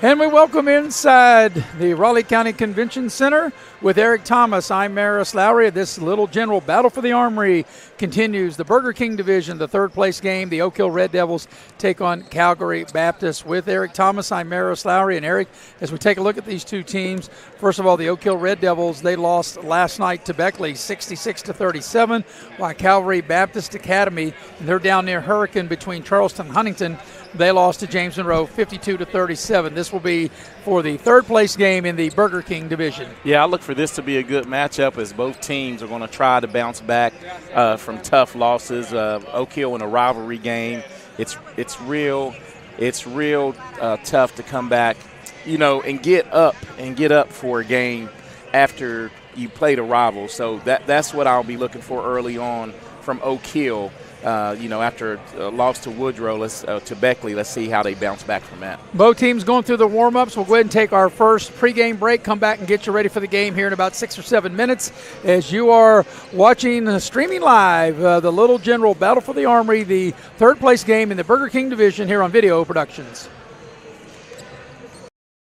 And we welcome inside the Raleigh County Convention Center with Eric Thomas. I'm Maris Lowry. This little general battle for the Armory continues. The Burger King division, the third place game. The Oak Hill Red Devils take on Calvary Baptist. With Eric Thomas, I'm Maris Lowry. And Eric, as we take a look at these two teams, first of all, the Oak Hill Red Devils, they lost last night to Beckley 66-37, while Calvary Baptist Academy, and they're down near Hurricane between Charleston and Huntington, they lost to James Monroe 52-37. This will be for the third place game in the Burger King division. Yeah, I look for this to be a good matchup as both teams are going to try to bounce back from tough losses. Oak Hill in a rivalry game, it's real tough to come back, and get up for a game after you played a rival. So that's what I'll be looking for early on from Oak Hill. After a loss to Woodrow, to Beckley, let's see how they bounce back from that. Both teams going through the warm-ups. We'll go ahead and take our first pregame break, come back and get you ready for the game here in about 6 or 7 minutes as you are watching, streaming live, the Little General Battle for the Armory, the third place game in the Burger King division here on Video Productions.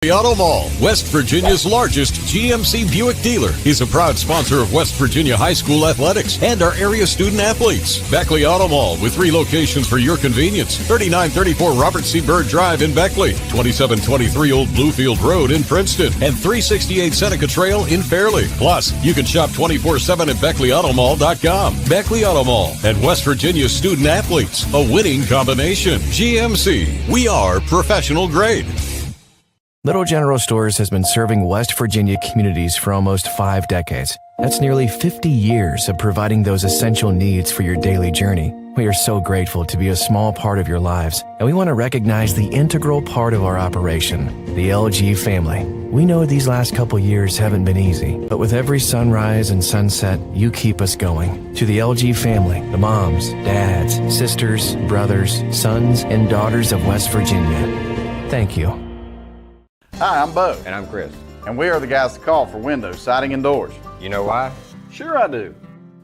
The Auto Mall, West Virginia's largest GMC Buick dealer, is a proud sponsor of West Virginia High School athletics and our area student athletes. Beckley Auto Mall with 3 locations for your convenience. 3934 Robert C. Byrd Drive in Beckley, 2723 Old Bluefield Road in Princeton, and 368 Seneca Trail in Fairleigh. Plus, you can shop 24/7 at BeckleyAutomall.com. Beckley Auto Mall and West Virginia's student athletes, a winning combination. GMC, we are professional grade. Little General Stores has been serving West Virginia communities for almost 5 decades. That's nearly 50 years of providing those essential needs for your daily journey. We are so grateful to be a small part of your lives, and we want to recognize the integral part of our operation, the LG family. We know these last couple years haven't been easy, but with every sunrise and sunset, you keep us going. To the LG family, the moms, dads, sisters, brothers, sons, and daughters of West Virginia, thank you. Hi, I'm Bo. And I'm Chris. And we are the guys to call for windows, siding, and doors. You know why? Sure I do.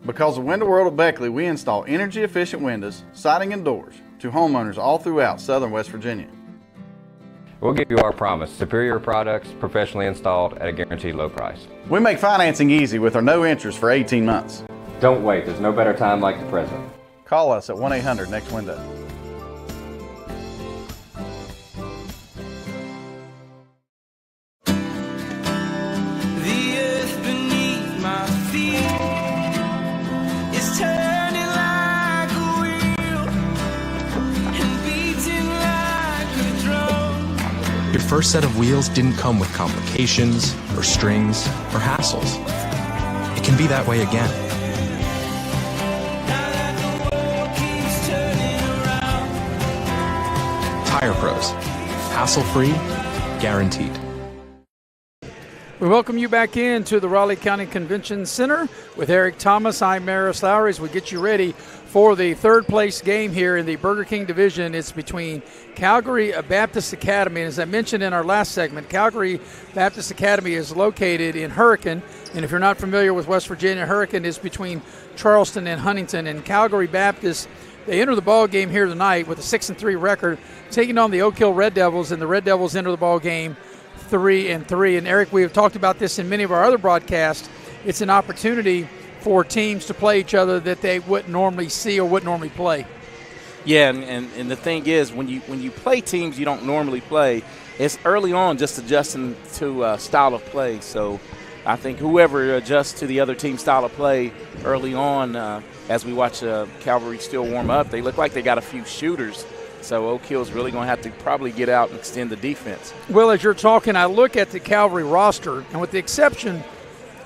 Because of Window World of Beckley, we install energy-efficient windows, siding, and doors to homeowners all throughout southern West Virginia. We'll give you our promise. Superior products, professionally installed at a guaranteed low price. We make financing easy with our no interest for 18 months. Don't wait. There's no better time like the present. Call us at 1-800-NEXT-WINDOW. Your first set of wheels didn't come with complications, or strings, or hassles. It can be that way again. Tire Pros. Hassle-free, guaranteed. We welcome you back into the Raleigh County Convention Center with Eric Thomas. I'm Maris Lowry as we get you ready for the third place game here in the Burger King division. It's between Calvary Baptist Academy. And as I mentioned in our last segment, Calvary Baptist Academy is located in Hurricane. And if you're not familiar with West Virginia, Hurricane is between Charleston and Huntington. And Calvary Baptist, they enter the ball game here tonight with a 6-3 record, taking on the Oak Hill Red Devils, and the Red Devils enter the ball game 3-3. And Eric, we have talked about this in many of our other broadcasts. It's an opportunity for teams to play each other that they wouldn't normally see or wouldn't normally play. Yeah, and the thing is, when you play teams you don't normally play, it's early on just adjusting to style of play. So I think whoever adjusts to the other team's style of play early on, as we watch Calvary still warm up, they look like they got a few shooters. So Oak Hill's really going to have to probably get out and extend the defense. Well, as you're talking, I look at the Calvary roster, and with the exception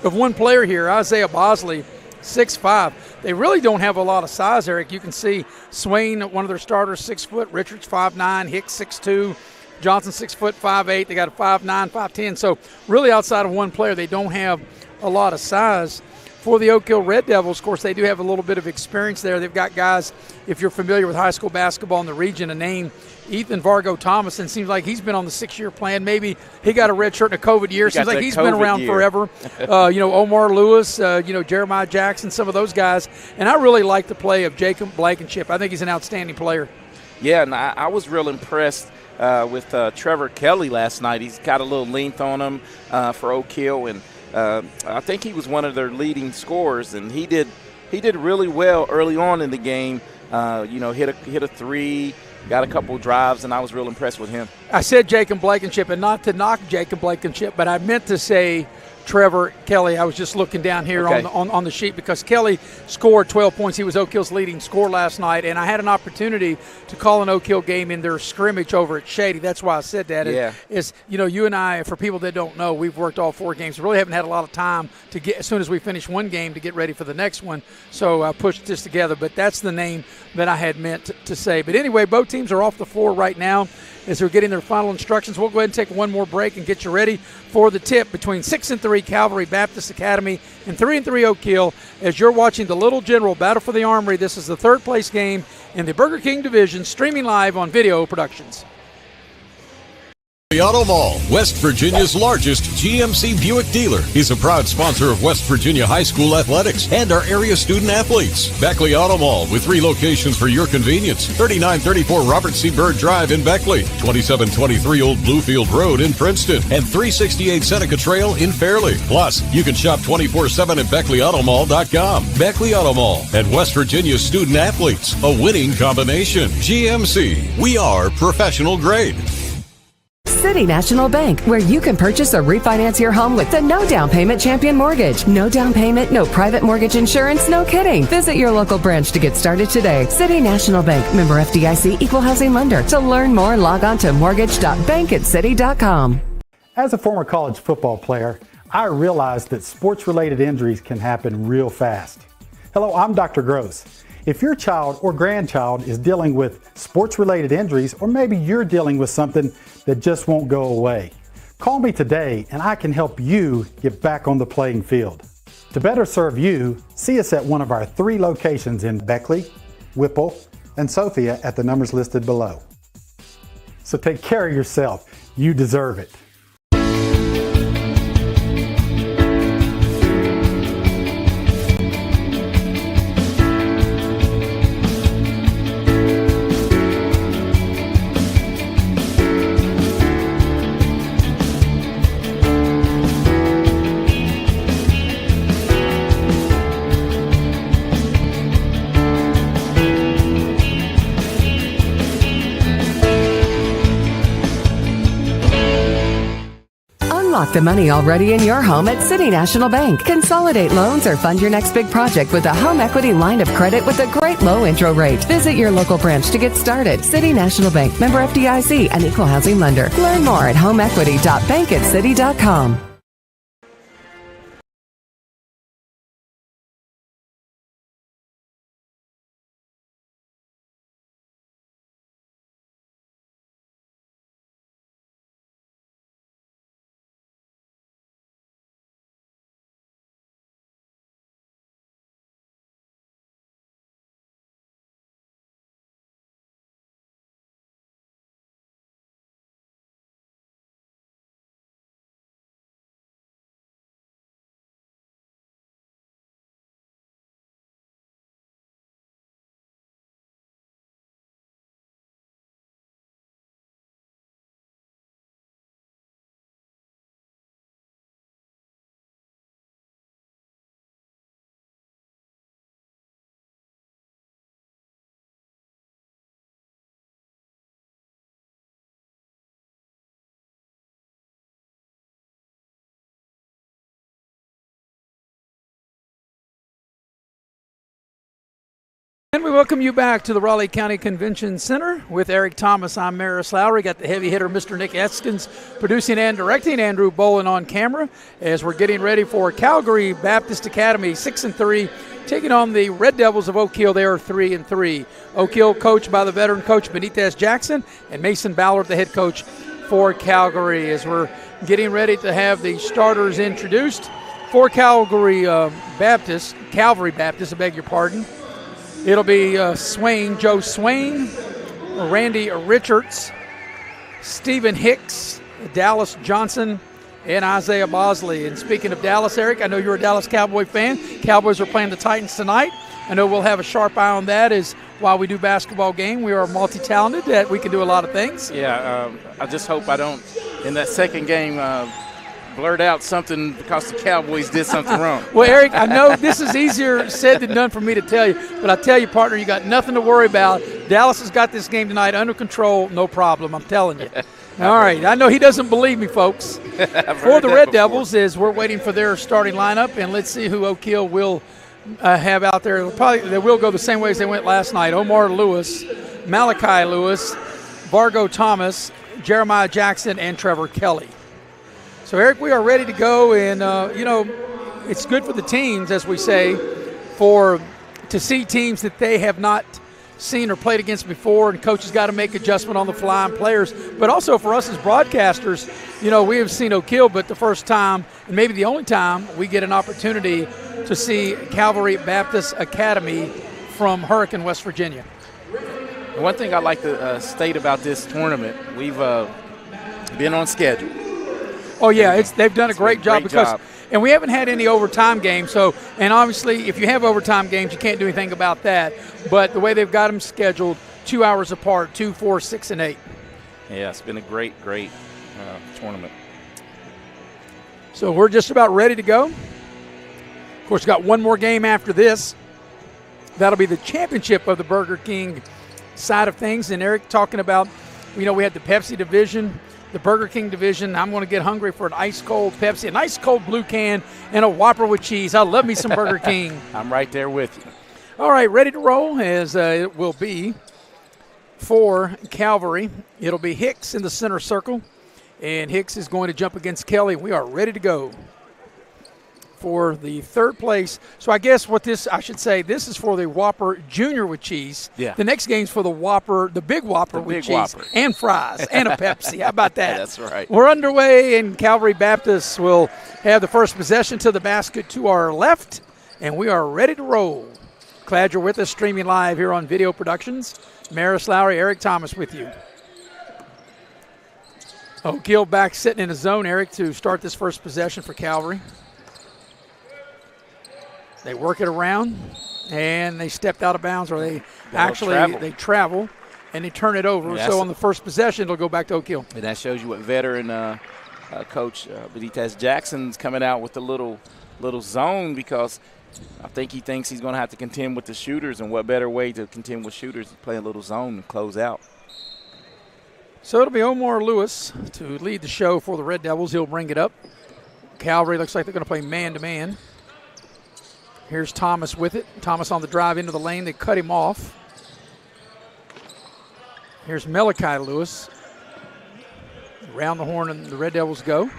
of one player here, Isaiah Bosley, 6'5", they really don't have a lot of size, Eric. You can see Swain, one of their starters, 6 foot, Richards 5'9", Hicks 6'2", Johnson 6 foot 5'8". They got a 5'9", 5'10". So really outside of one player, they don't have a lot of size. For the Oak Hill Red Devils, of course, they do have a little bit of experience there. They've got guys, if you're familiar with high school basketball in the region, a name, Ethan Vargo Thomason, seems like he's been on the 6-year plan. Maybe he got a red shirt in a COVID year. Seems like he's been around forever. Omar Lewis, Jeremiah Jackson, some of those guys. And I really like the play of Jacob Blankenship. I think he's an outstanding player. Yeah, and I was real impressed with Trevor Kelly last night. He's got a little length on him for Oak Hill, and I think he was one of their leading scorers, and he did really well early on in the game. Hit a three, got a couple drives, and I was real impressed with him. I said Jacob Blankenship, and not to knock Jacob Blankenship, but I meant to say Trevor Kelly. I was just looking down here on the sheet because Kelly scored 12 points. He was Oak Hill's leading scorer last night, and I had an opportunity to call an Oak Hill game in their scrimmage over at Shady. That's why I said that. Yeah. You and I, for people that don't know, we've worked all 4 games. We really haven't had a lot of time to get, as soon as we finish one game, to get ready for the next one. So I pushed this together, but that's the name that I had meant to say. But anyway, both teams are off the floor right now as they're getting their final instructions. We'll go ahead and take one more break and get you ready for the tip between 6-3 Calvary Baptist Academy and 3-3 Oak Hill as you're watching the Little General Battle for the Armory. This is the 3rd place game in the Burger King division, streaming live on Video Productions. The Auto Mall, West Virginia's largest GMC Buick dealer, is a proud sponsor of West Virginia High School athletics and our area student athletes. Beckley Auto Mall with 3 locations for your convenience. 3934 Robert C. Byrd Drive in Beckley, 2723 Old Bluefield Road in Princeton, and 368 Seneca Trail in Fairleigh. Plus, you can shop 24/7 at BeckleyAutomall.com. Beckley Auto Mall and West Virginia's student athletes, a winning combination. GMC, we are professional grade. City National Bank, where you can purchase or refinance your home with the no down payment Champion Mortgage. No down payment, no private mortgage insurance, no kidding. Visit your local branch to get started today. City National Bank, member FDIC, equal housing lender. To learn more, log on to mortgage.bankatcity.com. As a former college football player, I realized that sports-related injuries can happen real fast. Hello, I'm Dr. Gross. If your child or grandchild is dealing with sports-related injuries, or maybe you're dealing with something that just won't go away, call me today and I can help you get back on the playing field. To better serve you, see us at one of our 3 locations in Beckley, Whipple, and Sophia at the numbers listed below. So take care of yourself. You deserve it. Unlock the money already in your home at City National Bank. Consolidate loans or fund your next big project with a home equity line of credit with a great low intro rate. Visit your local branch to get started. City National Bank, member FDIC, and equal housing lender. Learn more at homeequity.bankatcity.com. And we welcome you back to the Raleigh County Convention Center with Eric Thomas. I'm Maris Lowry. Got the heavy hitter, Mr. Nick Eskins, producing and directing. Andrew Bolin on camera as we're getting ready for Calvary Baptist Academy, 6-3, taking on the Red Devils of Oak Hill. They are 3-3. Oak Hill coached by the veteran coach Benitez Jackson and Mason Ballard, the head coach for Calgary, as we're getting ready to have the starters introduced for Calvary Baptist, I beg your pardon. It'll be Joe Swain, Randy Richards, Stephen Hicks, Dallas Johnson, and Isaiah Bosley. And speaking of Dallas, Eric, I know you're a Dallas Cowboy fan. Cowboys are playing the Titans tonight. I know we'll have a sharp eye on that as while we do basketball game. We are multi-talented, that we can do a lot of things. Yeah, I just hope I don't, in that second game, blurt out something because the Cowboys did something wrong. Well, Eric, I know this is easier said than done for me to tell you, but I tell you, partner, you got nothing to worry about. Dallas has got this game tonight under control, no problem, I'm telling you. All right, I know he doesn't believe me, folks. For the Red Devils, as we're waiting for their starting lineup, and let's see who Oak Hill will have out there. They will go the same way as they went last night. Omar Lewis, Malachi Lewis, Vargo Thomas, Jeremiah Jackson, and Trevor Kelly. So, Eric, we are ready to go, and, it's good for the teams, as we say, to see teams that they have not seen or played against before, and coaches got to make adjustment on the fly and players. But also for us as broadcasters, we have seen Oak Hill, but the first time, and maybe the only time, we get an opportunity to see Calvary Baptist Academy from Hurricane, West Virginia. The one thing I'd like to state about this tournament, we've been on schedule. Oh, yeah, they've done a great job and we haven't had any overtime games. So, and obviously, if you have overtime games, you can't do anything about that. But the way they've got them scheduled, 2 hours apart, 2, 4, 6, and 8. Yeah, it's been a great tournament. So we're just about ready to go. Of course, we've got one more game after this. That'll be the championship of the Burger King side of things. And Eric talking about, we had the Pepsi division, the Burger King division. I'm going to get hungry for an ice-cold Pepsi, an ice-cold blue can, and a Whopper with cheese. I love me some Burger King. I'm right there with you. All right, ready to roll as it will be for Calvary. It'll be Hicks in the center circle, and Hicks is going to jump against Kelly. We are ready to go for the third place. So I guess this is for the Whopper Junior with cheese. Yeah. The next game's for the Whopper, the Big Whopper with cheese and fries and a Pepsi. How about that? That's right. We're underway, and Calvary Baptist will have the first possession to the basket to our left, and we are ready to roll. Glad you're with us, streaming live here on Video Productions. Maris Lowry, Eric Thomas with you. Oak Hill back sitting in the zone, Eric, to start this first possession for Calvary. They work it around, and they stepped out of bounds, or they travel, and they turn it over. Yeah, so on the first possession, it'll go back to Oak Hill. And that shows you what veteran coach Benitez Jackson's coming out with a little zone, because I think he thinks he's going to have to contend with the shooters, and what better way to contend with shooters than play a little zone and close out. So it'll be Omar Lewis to lead the show for the Red Devils. He'll bring it up. Calvary looks like they're going to play man-to-man. Here's Thomas with it. Thomas on the drive into the lane. They cut him off. Here's Malachi Lewis. Around the horn, and the Red Devils go.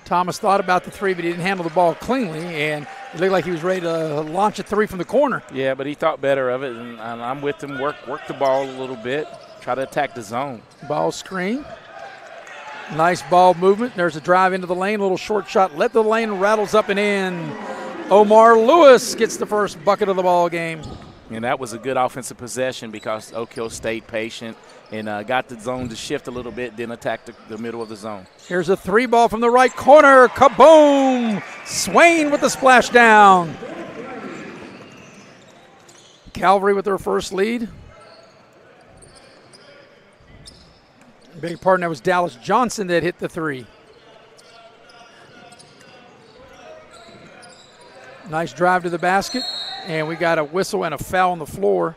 Thomas thought about the three, but he didn't handle the ball cleanly, and it looked like he was ready to launch a three from the corner. Yeah, but he thought better of it, and I'm with him. Work the ball a little bit. Try to attack the zone. Ball screen. Nice ball movement. There's a drive into the lane, a little short shot. Let the lane, rattles up and in. Omar Lewis gets the first bucket of the ball game. And that was a good offensive possession because Oak Hill stayed patient and got the zone to shift a little bit, then attacked the middle of the zone. Here's a three ball from the right corner. Kaboom! Swain with the splash down. Calvary with their first lead. Beg your pardon, that was Dallas Johnson that hit the three. Nice drive to the basket, and we got a whistle and a foul on the floor,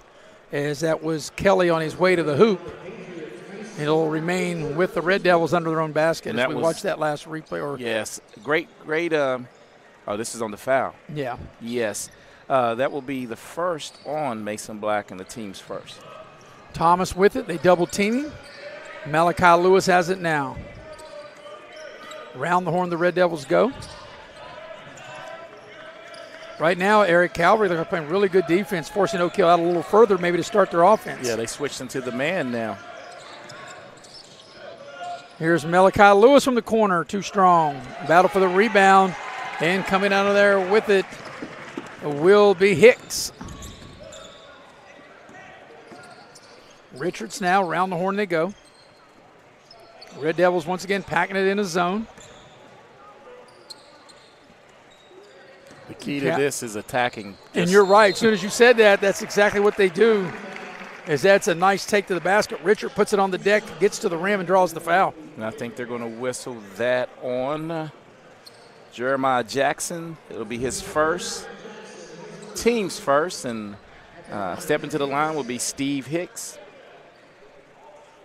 as that was Kelly on his way to the hoop. It'll remain with the Red Devils under their own basket as we watched that last replay. Yes, great. Oh, this is on the foul. Yeah. Yes, that will be the first on Mason Black and the team's first. Thomas with it. They double teaming. Malachi Lewis has it now. Around the horn the Red Devils go. Right now, Eric, Calvary, they're playing really good defense, forcing Oak Hill out a little further maybe to start their offense. Yeah, they switched into the man now. Here's Malachi Lewis from the corner, too strong. Battle for the rebound, and coming out of there with it will be Hicks. Richards now, around the horn they go. Red Devils once again packing it in a zone. Key to this is attacking. And you're right. As soon as you said that, that's exactly what they do. That's a nice take to the basket. Richard puts it on the deck, gets to the rim, and draws the foul. And I think they're going to whistle that on Jeremiah Jackson. It'll be his first, team's first, and stepping to the line will be Steve Hicks.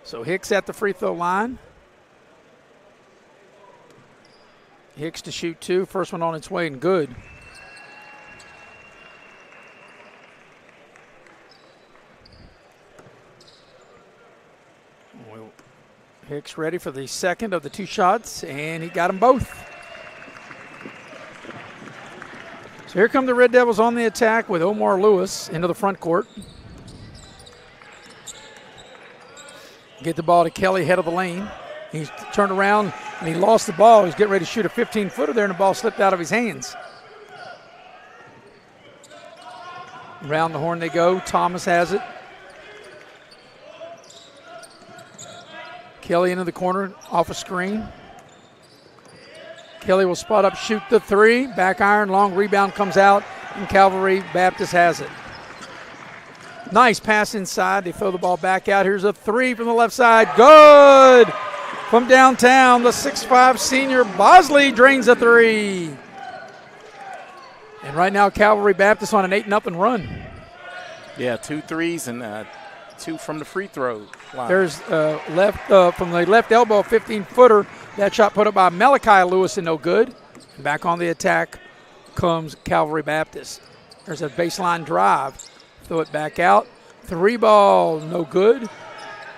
So Hicks at the free throw line. Hicks to shoot 2. First one on its way and good. Hicks ready for the second of the 2 shots, and he got them both. So here come the Red Devils on the attack with Omar Lewis into the front court. Get the ball to Kelly, head of the lane. He's turned around, and he lost the ball. He's getting ready to shoot a 15-footer there, and the ball slipped out of his hands. Around the horn they go. Thomas has it. Kelly into the corner, off a screen. Kelly will spot up, shoot the 3. Back iron, long rebound comes out, and Calvary Baptist has it. Nice pass inside. They throw the ball back out. Here's a 3 from the left side. Good! From downtown, the 6'5 senior Bosley drains a 3. And right now, Calvary Baptist on an 8-0 run. Yeah, 2 threes and 2 from the free throw line. There's from the left elbow, 15-footer. That shot put up by Malachi Lewis and no good. And back on the attack comes Calvary Baptist. There's a baseline drive. Throw it back out. 3 ball, no good.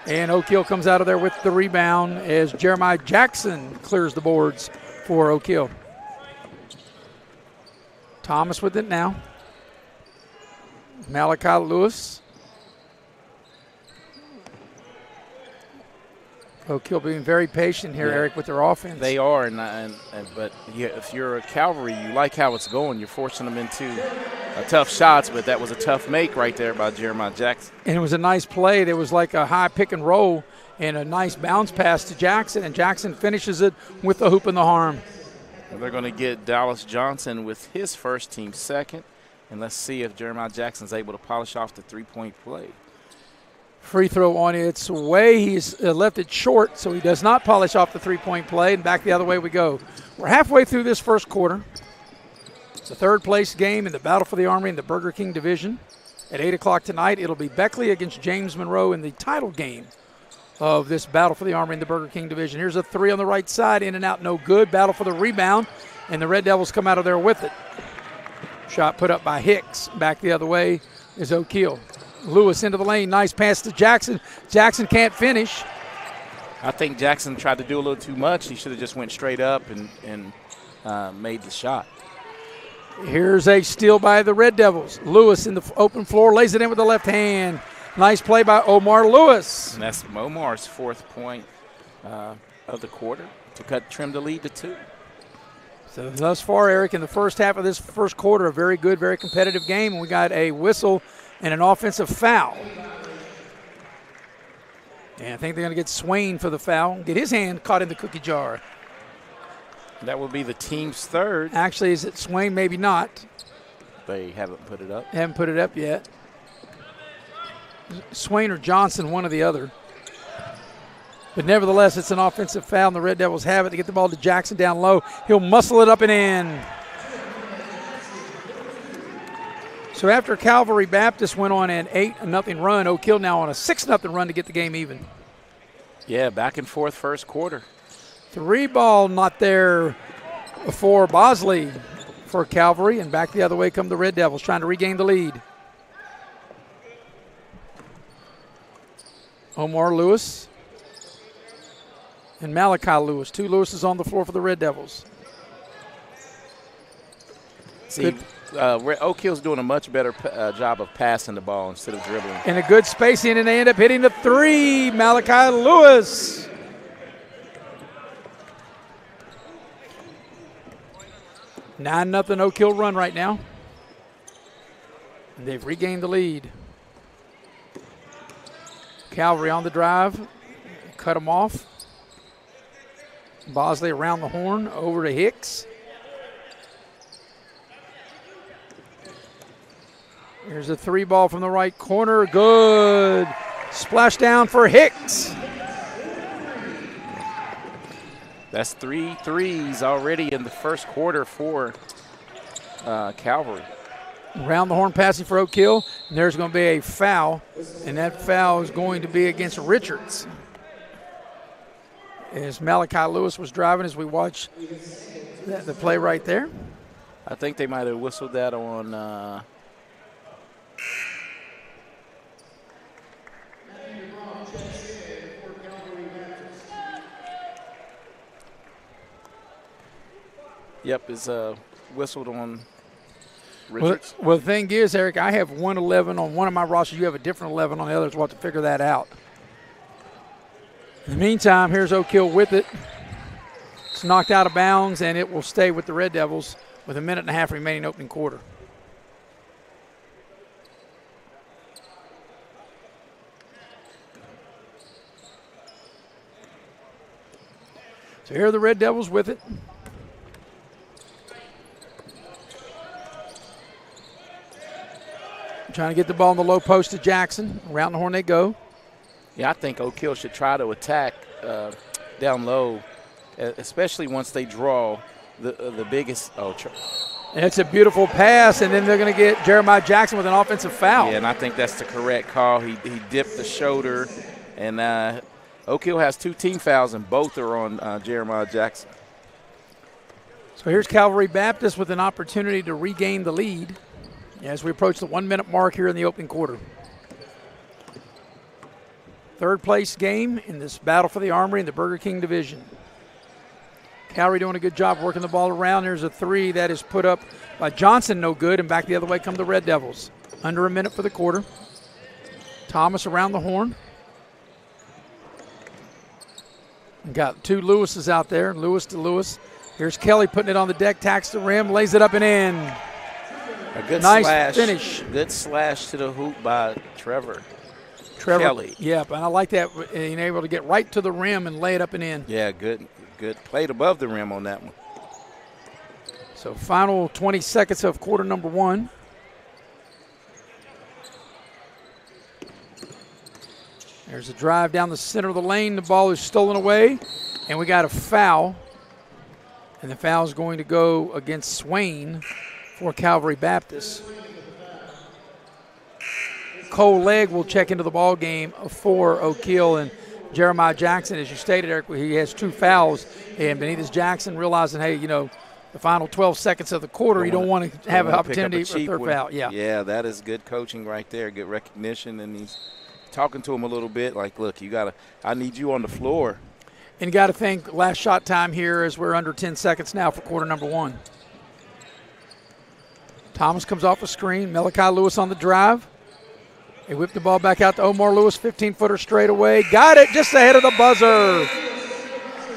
And Oak Hill comes out of there with the rebound as Jeremiah Jackson clears the boards for Oak Hill. Thomas with it now. Malachi Lewis. Oak Hill being very patient here, Eric, with their offense. They are, but if you're a Calvary, you like how it's going. You're forcing them into tough shots, but that was a tough make right there by Jeremiah Jackson. And it was a nice play. There was like a high pick and roll and a nice bounce pass to Jackson, and Jackson finishes it with the hoop and the harm. And they're going to get Dallas Johnson with his first team second, and let's see if Jeremiah Jackson's able to polish off the three-point play. Free throw on its way. He's left it short, so he does not polish off the three-point play, and back the other way we go. We're halfway through this first quarter. It's a third-place game in the Battle for the Armory in the Burger King division. At 8 o'clock tonight, it'll be Beckley against James Monroe in the title game of this Battle for the Armory in the Burger King division. Here's a 3 on the right side, in and out, no good. Battle for the rebound, and the Red Devils come out of there with it. Shot put up by Hicks. Back the other way is Oak Hill. Lewis into the lane, nice pass to Jackson. Jackson can't finish. I think Jackson tried to do a little too much. He should have just went straight up and made the shot. Here's a steal by the Red Devils. Lewis in the open floor, lays it in with the left hand. Nice play by Omar Lewis. And that's Omar's 4th point of the quarter to trim the lead to 2. So thus far, Eric, in the first half of this first quarter, a very good, very competitive game. And we got a whistle and an offensive foul. And I think they're going to get Swain for the foul, get his hand caught in the cookie jar. That will be the team's 3rd. Actually, is it Swain? Maybe not. They haven't put it up. Haven't put it up yet. Swain or Johnson, one or the other. But nevertheless, it's an offensive foul, and the Red Devils have it. They get the ball to Jackson down low. He'll muscle it up and in. So after Calvary Baptist went on an 8-0 run, Oak Hill now on a 6-0 run to get the game even. Yeah, back and forth first quarter. 3 ball not there for Bosley for Calvary, and back the other way come the Red Devils trying to regain the lead. Omar Lewis and Malachi Lewis. 2 Lewises on the floor for the Red Devils. See, Oak Hill's doing a much better job of passing the ball instead of dribbling. And a good spacing, and they end up hitting the 3. Malachi Lewis. (9-0) Oak Hill run right now. And they've regained the lead. Calvary on the drive. Cut them off. Bosley around the horn, over to Hicks. Here's a 3 ball from the right corner. Good. Splash down for Hicks. That's 3 threes already in the first quarter for Calvary. Around the horn passing for Oak Hill. And there's going to be a foul, and that foul is going to be against Richards. As Malachi Lewis was driving as we watch the play right there. I think they might have whistled that on Yep, it's whistled on Richards. Well, the thing is, Eric, I have 111 on one of my rosters. You have a different 11 on the others. We'll have to figure that out. In the meantime, here's Oak Hill with it. It's knocked out of bounds, and it will stay with the Red Devils with a minute and a half remaining opening quarter. So here are the Red Devils with it. Trying to get the ball in the low post to Jackson. Around the horn they go. Yeah, I think Oak Hill should try to attack down low, especially once they draw the biggest. And it's a beautiful pass, and then they're going to get Jeremiah Jackson with an offensive foul. Yeah, and I think that's the correct call. He dipped the shoulder, and Oak Hill has 2 team fouls, and both are on Jeremiah Jackson. So here's Calvary Baptist with an opportunity to regain the lead as we approach the 1 minute mark here in the opening quarter. Third place game in this battle for the Armory in the Burger King division. Calvary doing a good job working the ball around. There's a 3 that is put up by Johnson, no good, and back the other way come the Red Devils. Under a minute for the quarter. Thomas around the horn. Got 2 Lewises out there, Lewis to Lewis. Here's Kelly putting it on the deck, tacks the rim, lays it up and in. A good nice slash. Finish. Good slash to the hoop by Trevor Kelly. Yeah, but I like that, being able to get right to the rim and lay it up and in. Yeah, good. Played above the rim on that one. So final 20 seconds of quarter number 1. There's a drive down the center of the lane. The ball is stolen away, and we got a foul. And the foul is going to go against Swain for Calvary Baptist. Cole Legg will check into the ball game for Oak Hill, and Jeremiah Jackson, as you stated, Eric, he has 2 fouls, and Benitez Jackson realizing, hey, the final 12 seconds of the quarter, you don't want to have an opportunity for a third foul. Yeah, that is good coaching right there, good recognition, and he's talking to him a little bit like, look, I need you on the floor. And you got to think last shot time here as we're under 10 seconds now for quarter number 1. Thomas comes off a screen. Malachi Lewis on the drive. They whip the ball back out to Omar Lewis, 15-footer straight away. Got it just ahead of the buzzer.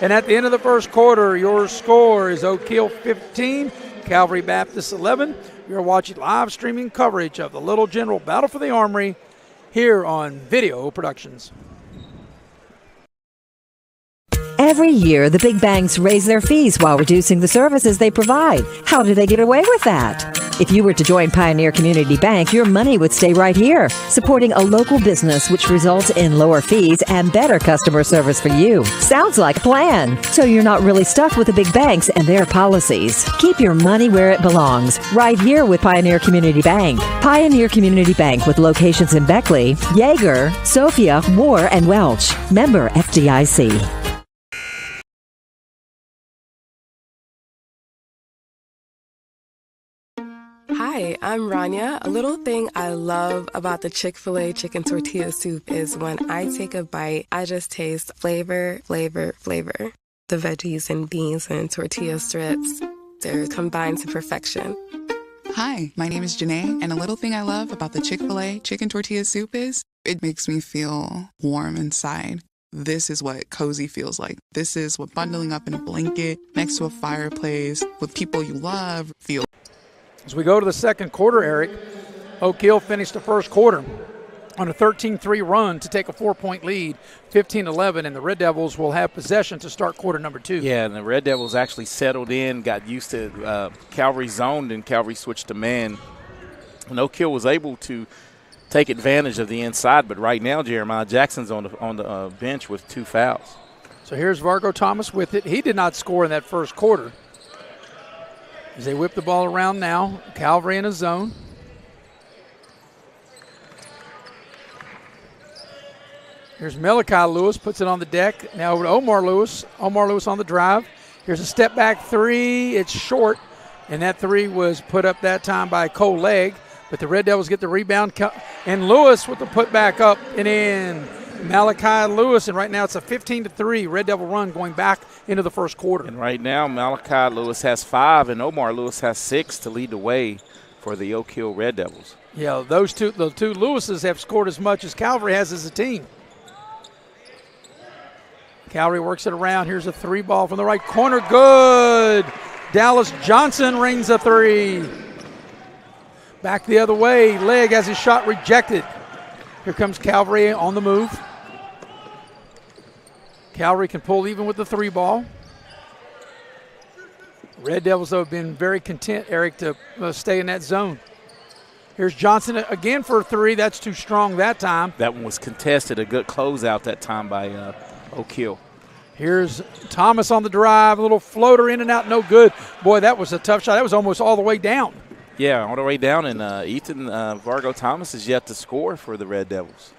And at the end of the first quarter, your score is Oak Hill 15, Calvary Baptist 11. You're watching live streaming coverage of the Little General Battle for the Armory here on Video Productions. Every year, the big banks raise their fees while reducing the services they provide. How do they get away with that? If you were to join Pioneer Community Bank, your money would stay right here, supporting a local business, which results in lower fees and better customer service for you. Sounds like a plan. So you're not really stuck with the big banks and their policies. Keep your money where it belongs, right here with Pioneer Community Bank. Pioneer Community Bank with locations in Beckley, Yeager, Sophia, Moore, and Welch. Member FDIC. Hi, I'm Rania. A little thing I love about the Chick-fil-A chicken tortilla soup is when I take a bite, I just taste flavor, flavor, flavor. The veggies and beans and tortilla strips, they're combined to perfection. Hi, my name is Janae, and a little thing I love about the Chick-fil-A chicken tortilla soup is it makes me feel warm inside. This is what cozy feels like. This is what bundling up in a blanket next to a fireplace with people you love feels. As we go to the second quarter, Eric, Oak Hill finished the first quarter on a 13-3 run to take a 4-point lead, 15-11, and the Red Devils will have possession to start quarter number 2. Yeah, and the Red Devils actually settled in, got used to Calvary zoned, and Calvary switched to man. And Oak Hill was able to take advantage of the inside, but right now Jeremiah Jackson's on the bench with 2 fouls. So here's Vargo Thomas with it. He did not score in that first quarter. As they whip the ball around now, Calvary in a zone. Here's Malachi Lewis, puts it on the deck. Now over to Omar Lewis. Omar Lewis on the drive. Here's a step back three. It's short, and that three was put up that time by Cole Legg. But the Red Devils get the rebound, and Lewis with the putback up and in. Malachi Lewis, and right now it's a 15-3 Red Devil run going back into the first quarter. And right now Malachi Lewis has 5 and Omar Lewis has 6 to lead the way for the Oak Hill Red Devils. Yeah, the two Lewises have scored as much as Calvary has as a team. Calvary works it around. Here's a 3 ball from the right corner. Good. Dallas Johnson rings a 3. Back the other way. Legg has his shot rejected. Here comes Calvary on the move. Calvary can pull even with the 3 ball. Red Devils, though, have been very content, Eric, to stay in that zone. Here's Johnson again for a 3. That's too strong that time. That one was contested. A good closeout that time by Oak Hill. Here's Thomas on the drive. A little floater in and out, no good. Boy, that was a tough shot. That was almost all the way down. Yeah, all the way down, and Ethan Vargo Thomas is yet to score for the Red Devils.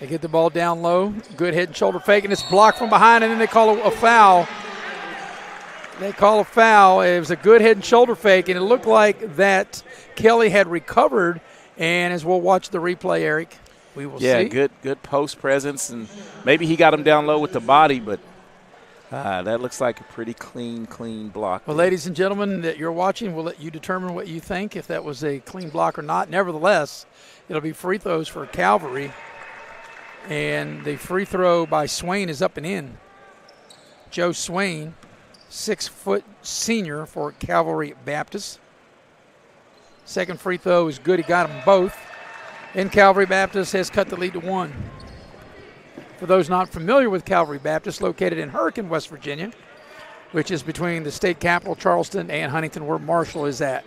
They get the ball down low. Good head and shoulder fake, and it's blocked from behind, and then they call a foul. They call a foul. It was a good head and shoulder fake, and it looked like that Kelly had recovered. And as we'll watch the replay, Eric, we will see. Yeah, good post presence, and maybe he got him down low with the body, but that looks like a pretty clean block. Well, ladies and gentlemen that you're watching, we'll let you determine what you think, if that was a clean block or not. Nevertheless, it'll be free throws for Calvary. And the free throw by Swain is up and in. Joe Swain, 6-foot senior for Calvary Baptist. Second free throw is good. He got them both. And Calvary Baptist has cut the lead to 1. For those not familiar with Calvary Baptist, located in Hurricane, West Virginia, which is between the state capital, Charleston, and Huntington, where Marshall is at.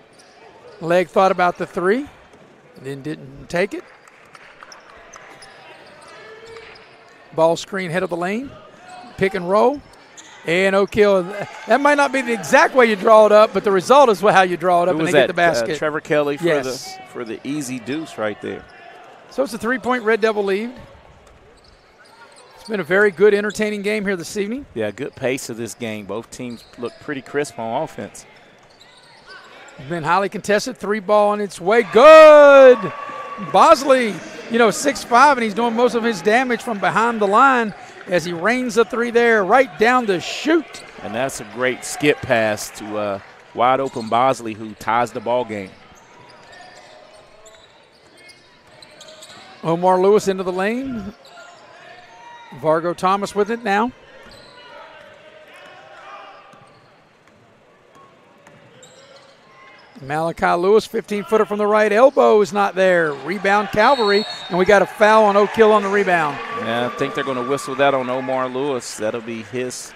Legg thought about the 3, and then didn't take it. Ball screen head of the lane, pick and roll, and Oak Hill. That might not be the exact way you draw it up, but the result is how you draw it up, and they get the basket. Trevor Kelly for the easy deuce right there. So it's a 3-point Red Devil lead. It's been a very good, entertaining game here this evening. Yeah, good pace of this game. Both teams look pretty crisp on offense. It's been highly contested. 3 ball on its way. Good. Bosley, 6'5", and he's doing most of his damage from behind the line as he rains a 3 there, right down the chute. And that's a great skip pass to wide open Bosley, who ties the ball game. Omar Lewis into the lane. Vargo Thomas with it now. Malachi Lewis, 15-footer from the right elbow is not there. Rebound Calvary, and we got a foul on Oak Hill on the rebound. Yeah, I think they're going to whistle that on Omar Lewis. That'll be his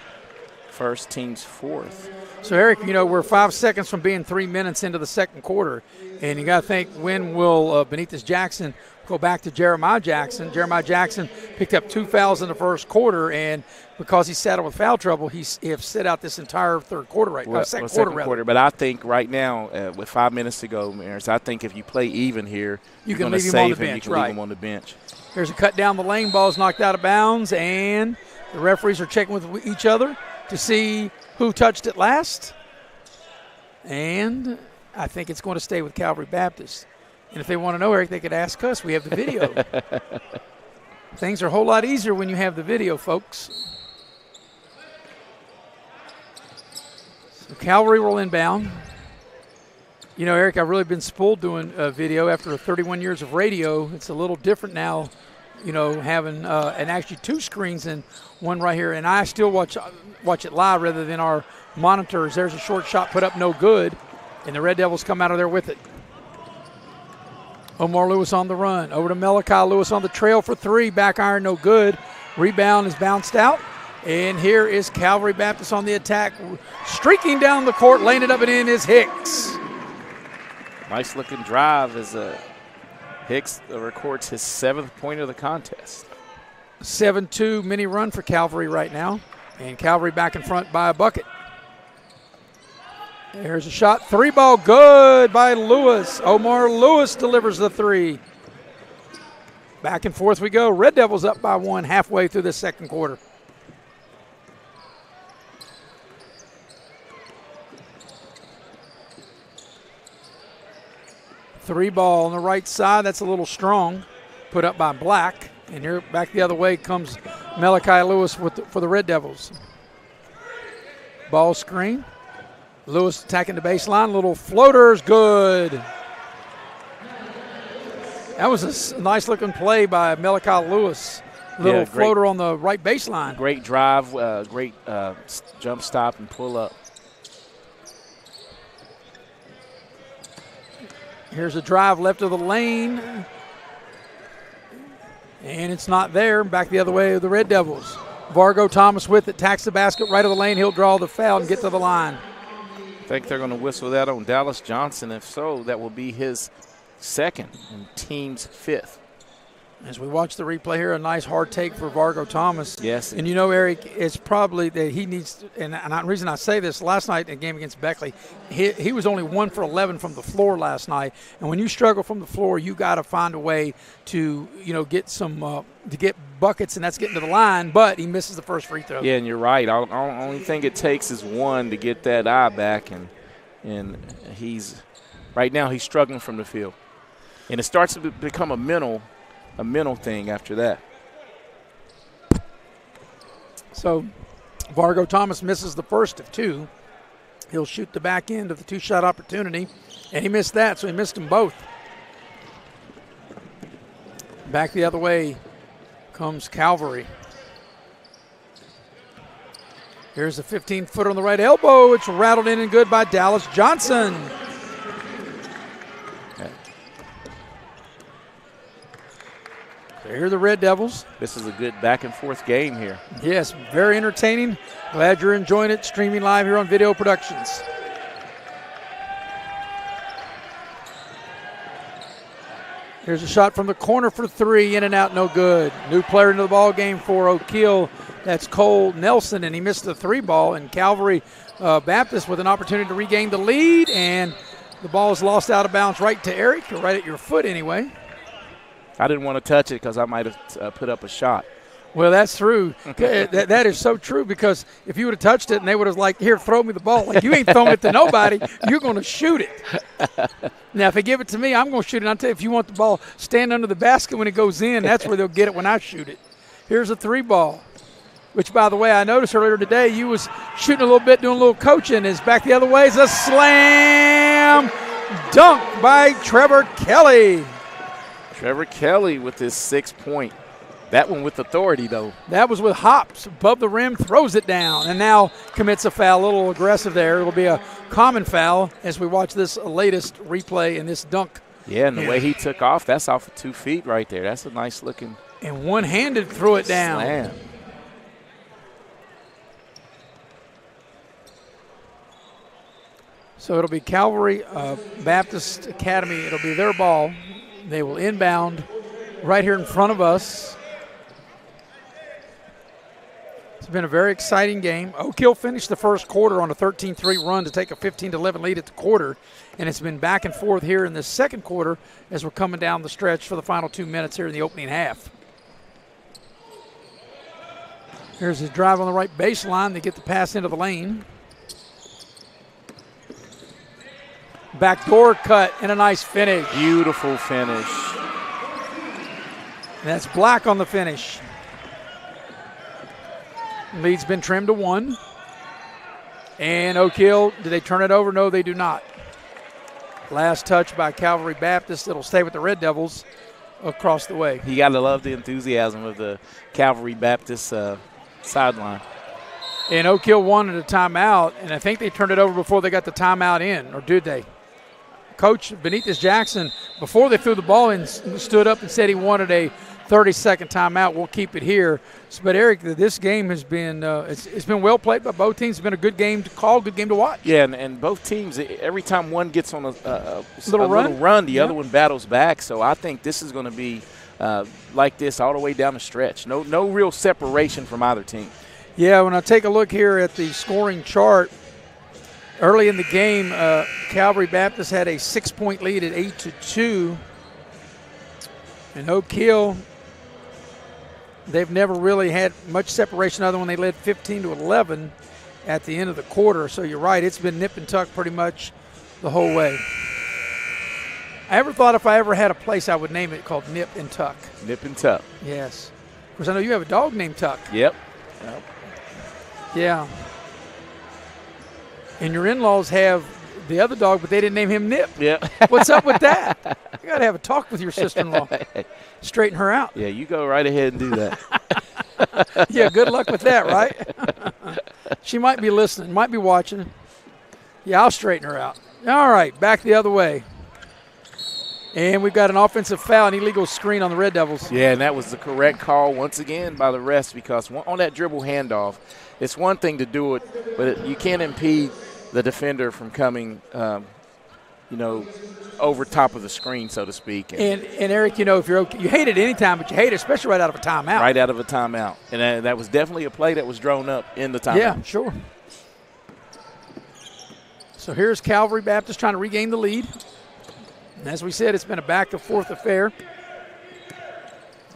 first, team's 4th. So, Eric, we're 5 seconds from being 3 minutes into the second quarter, and you got to think, when will Benitez Jackson go back to Jeremiah Jackson? Jeremiah Jackson picked up 2 fouls in the first quarter, and because he's saddled with foul trouble, he's sit out this entire third quarter second quarter. But I think right now, with 5 minutes to go, Maris, I think if you play even here, you can leave him on the bench. Leave him on the bench. There's a cut down the lane. Ball's knocked out of bounds, and the referees are checking with each other to see who touched it last. And I think it's going to stay with Calvary Baptist. And if they want to know, Eric, they could ask us. We have the video. Things are a whole lot easier when you have the video, folks. So Calvary will inbound. Eric, I've really been spoiled doing video after 31 years of radio. It's a little different now, having and actually 2 screens and one right here. And I still watch it live rather than our monitors. There's a short shot put up, no good. And the Red Devils come out of there with it. Omar Lewis on the run. Over to Malachi Lewis on the trail for 3. Back iron, no good. Rebound is bounced out. And here is Calvary Baptist on the attack. Streaking down the court, laying it up and in is Hicks. Nice looking drive as Hicks records his 7th point of the contest. 7-2 mini run for Calvary right now. And Calvary back in front by a bucket. There's a shot. 3-ball good by Lewis. Omar Lewis delivers the 3. Back and forth we go. Red Devils up by 1 halfway through the second quarter. Three ball on the right side. That's a little strong. Put up by Black. And here back the other way comes Malachi Lewis for the Red Devils. Ball screen. Lewis attacking the baseline. Little floater's good. That was a nice looking play by Malachi Lewis. Little floater on the right baseline. Great drive, great jump stop and pull up. Here's a drive left of the lane. And it's not there. Back the other way of the Red Devils. Vargo Thomas with it, tacks the basket right of the lane. He'll draw the foul and get to the line. I think they're going to whistle that on Dallas Johnson. If so, that will be his 2nd and team's 5th. As we watch the replay here, a nice hard take for Vargo Thomas. Yes. And you know, Eric, it's probably that he needs to, and the reason I say this, last night in a game against Beckley, he was only 1 for 11 from the floor last night. And when you struggle from the floor, you got to find a way to, get some to get buckets, and that's getting to the line. But he misses the first free throw. Yeah, and you're right. The only thing it takes is 1 to get that eye back, and he's right now he's struggling from the field, and it starts to become a mental thing after that. So Vargo Thomas misses the first of 2. He'll shoot the back end of the 2-shot opportunity, and he missed that, so he missed them both. Back the other way comes Calvary. Here's a 15-footer on the right elbow. It's rattled in and good by Dallas Johnson. Here are the Red Devils. This is a good back-and-forth game here. Yes, very entertaining. Glad you're enjoying it. Streaming live here on Video Productions. Here's a shot from the corner for 3. In and out, no good. New player into the ball game for Oak Hill. That's Cole Nelson, and he missed the 3-ball. And Calvary Baptist with an opportunity to regain the lead, and the ball is lost out of bounds right to Eric, or right at your foot anyway. I didn't want to touch it because I might have put up a shot. Well, that's true. that is so true, because if you would have touched it and they would have like, here, throw me the ball. Like, you ain't throwing it to nobody. You're going to shoot it. Now, if they give it to me, I'm going to shoot it. I'll tell you, if you want the ball, stand under the basket when it goes in. That's where they'll get it when I shoot it. Here's a 3-ball, which, by the way, I noticed earlier today you was shooting a little bit, doing a little coaching. Is back the other way is a slam dunk by Trevor Kelly. Trevor Kelly with his 6-point. That one with authority, though. That was with hops above the rim, throws it down, and now commits a foul. A little aggressive there. It'll be a common foul as we watch this latest replay in this dunk. Yeah, and the way he took off, that's off of 2 feet right there. That's a nice looking. And one-handed threw it down. Slam. So it'll be Calvary Baptist Academy. It'll be their ball. They will inbound right here in front of us. It's been a very exciting game. Oak Hill finished the first quarter on a 13-3 run to take a 15-11 lead at the quarter, and it's been back and forth here in the second quarter as we're coming down the stretch for the final 2 minutes here in the opening half. Here's his drive on the right baseline. They get the pass into the lane. Backdoor cut and a nice finish. Beautiful finish. And that's Black on the finish. Lead's been trimmed to 1. And Oak Hill, do they turn it over? No, they do not. Last touch by Calvary Baptist. It'll stay with the Red Devils across the way. You got to love the enthusiasm of the Calvary Baptist sideline. And Oak Hill wanted a timeout, and I think they turned it over before they got the timeout in, or did they? Coach Benitez Jackson, before they threw the ball in, stood up and said he wanted a 30-second timeout. We'll keep it here. But, Eric, this game has been it's been well played by both teams. It's been a good game to call, good game to watch. Yeah, and both teams, every time one gets on a little run, the other one battles back. So I think this is going to be like this all the way down the stretch. No real separation from either team. Yeah, when I take a look here at the scoring chart, early in the game, Calvary Baptist had a 6-point lead at 8-2. And Oak Hill, they've never really had much separation other than when they led 15-11 at the end of the quarter. So you're right, it's been nip and tuck pretty much the whole way. I ever thought if I ever had a place, I would name it called Nip and Tuck. Nip and Tuck. Yes. Of course, I know you have a dog named Tuck. Yep. Yeah. And your in-laws have the other dog, but they didn't name him Nip. Yeah. What's up with that? You got to have a talk with your sister-in-law. Straighten her out. Yeah, you go right ahead and do that. Yeah, good luck with that, right? She might be listening, might be watching. Yeah, I'll straighten her out. All right, back the other way. And we've got an offensive foul, an illegal screen on the Red Devils. Yeah, and that was the correct call once again by the refs, because on that dribble handoff, it's one thing to do it, but you can't impede the defender from coming, over top of the screen, so to speak. And Eric, if you're okay, you hate it any time, but you hate it especially right out of a timeout. Right out of a timeout. And that was definitely a play that was drawn up in the timeout. Yeah, sure. So here's Calvary Baptist trying to regain the lead. And as we said, it's been a back-and-forth affair.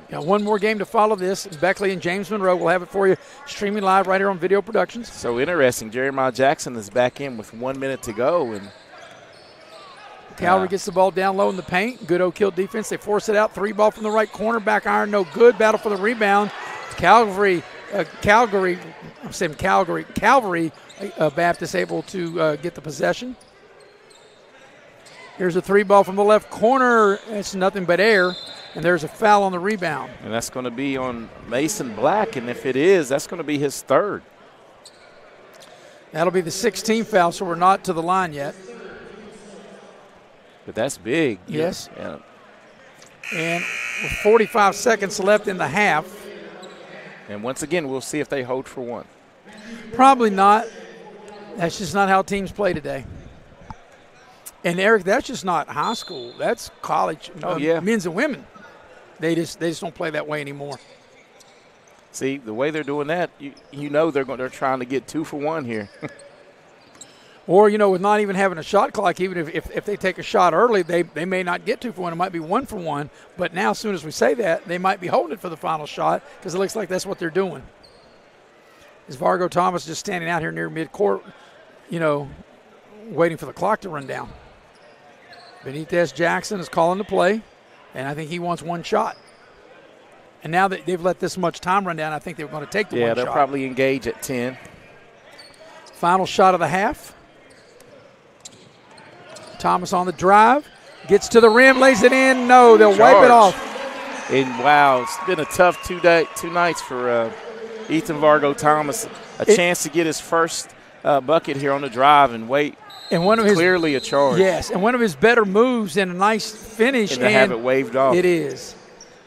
Got one more game to follow this. Beckley and James Monroe will have it for you streaming live right here on Video Productions. So interesting. Jeremiah Jackson is back in with 1 minute to go. And Calvary gets the ball down low in the paint. Good Oak Hill defense. They force it out. 3-ball from the right corner. Back iron, no good. Battle for the rebound. Calvary Baptist able to get the possession. Here's a 3-ball from the left corner. It's nothing but air, and there's a foul on the rebound. And that's going to be on Mason Black, and if it is, that's going to be his third. That'll be the 16th foul, so we're not to the line yet. But that's big. Yes. Yeah. And with 45 seconds left in the half. And once again, we'll see if they hold for one. Probably not. That's just not how teams play today. And, Eric, that's just not high school. That's college. Men's and women. They just don't play that way anymore. See, the way they're doing that, they're trying to get 2 for 1 here. Or, with not even having a shot clock, even if they take a shot early, they may not get 2 for 1. It might be 1 for 1. But now, as soon as we say that, they might be holding it for the final shot because it looks like that's what they're doing. Is Vargo Thomas just standing out here near midcourt, waiting for the clock to run down. Benitez Jackson is calling the play, and I think he wants 1 shot. And now that they've let this much time run down, I think they're going to take the 1 shot. Yeah, they'll probably engage at 10. Final shot of the half. Thomas on the drive. Gets to the rim, lays it in. No, they'll wipe it off. And, wow, it's been a tough 2 nights for Ethan Vargo Thomas. A chance to get his first bucket here on the drive and wait. And one of clearly a charge. Yes, and one of his better moves and a nice finish. And to have it waved off. It is.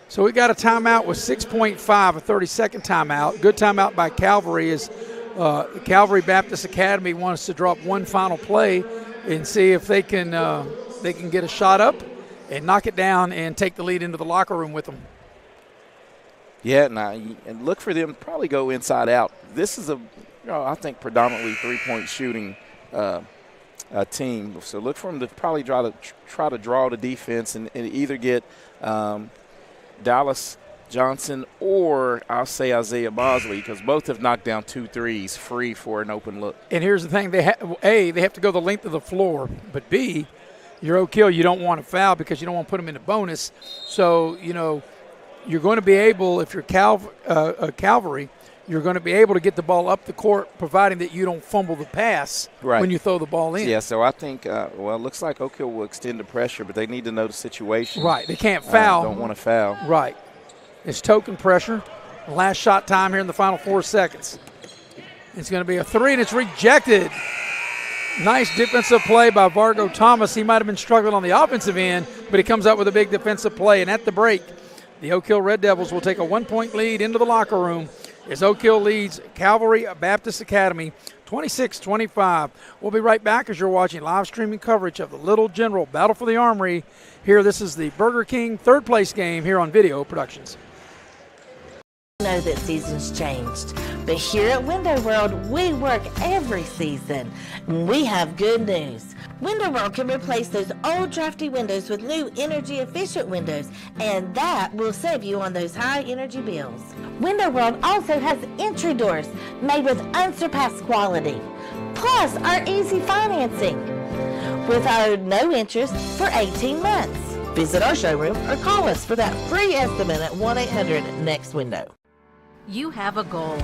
So we got a timeout with 6.5, a 30-second timeout. Good timeout by Calvary as Calvary Baptist Academy wants to drop one final play and see if they can get a shot up and knock it down and take the lead into the locker room with them. Yeah, and look for them to probably go inside out. This is I think predominantly three-point shooting team. So look for them to probably try to draw the defense and either get Dallas Johnson or I'll say Isaiah Bosley, because both have knocked down 2 threes free for an open look. And here's the thing: they have to go the length of the floor, but B, you're Oak Hill, you don't want to foul because you don't want to put them in a bonus. So you're going to be able, if you're Calvary, you're going to be able to get the ball up the court, providing that you don't fumble the pass when you throw the ball in. Yeah, so I think, it looks like Oak Hill will extend the pressure, but they need to know the situation. Right, they can't foul. Don't want to foul. Right. It's token pressure. Last shot time here in the final 4 seconds. It's going to be a 3, and it's rejected. Nice defensive play by Vargo Thomas. He might have been struggling on the offensive end, but he comes up with a big defensive play. And at the break, The Oak Hill Red Devils will take a 1-point lead into the locker room as Oak Hill leads Calvary Baptist Academy 26-25. We'll be right back as you're watching live streaming coverage of the Little General Battle for the Armory. Here, this is the Burger King third place game here on Video Productions. I know that seasons changed, but here at Window World, we work every season. We have good news. Window World can replace those old drafty windows with new energy-efficient windows, and that will save you on those high energy bills. Window World also has entry doors made with unsurpassed quality, plus our easy financing with our no interest for 18 months. Visit our showroom or call us for that free estimate at 1-800-NEXT-WINDOW. You have a goal.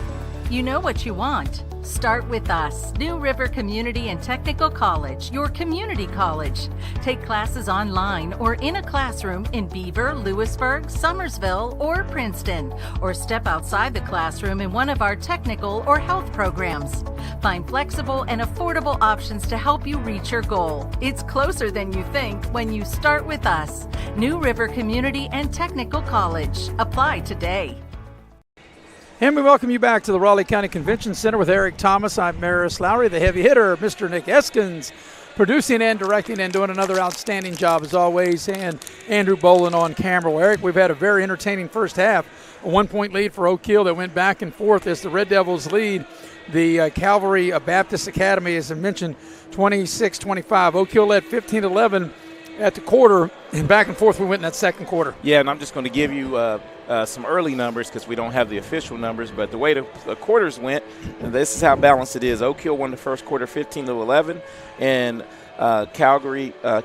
You know what you want. Start with us, New River Community and Technical College, your community college. Take classes online or in a classroom in Beaver, Lewisburg, Summersville, or Princeton, or step outside the classroom in one of our technical or health programs. Find flexible and affordable options to help you reach your goal. It's closer than you think when you start with us, New River Community and Technical College. Apply today. And we welcome you back to the Raleigh County Convention Center with Eric Thomas. I'm Maris Lowry, the heavy hitter, Mr. Nick Eskins, producing and directing and doing another outstanding job as always, and Andrew Bolin on camera. Well, Eric, we've had a very entertaining first half, a 1-point lead for Oak Hill that went back and forth as the Red Devils lead the Calvary Baptist Academy, as I mentioned, 26-25. Oak Hill led 15-11 at the quarter, and back and forth we went in that second quarter. Yeah, and I'm just going to give you some early numbers because we don't have the official numbers, but the way the quarters went, and this is how balanced it is. Oak Hill won the first quarter 15-11, and Calvary. I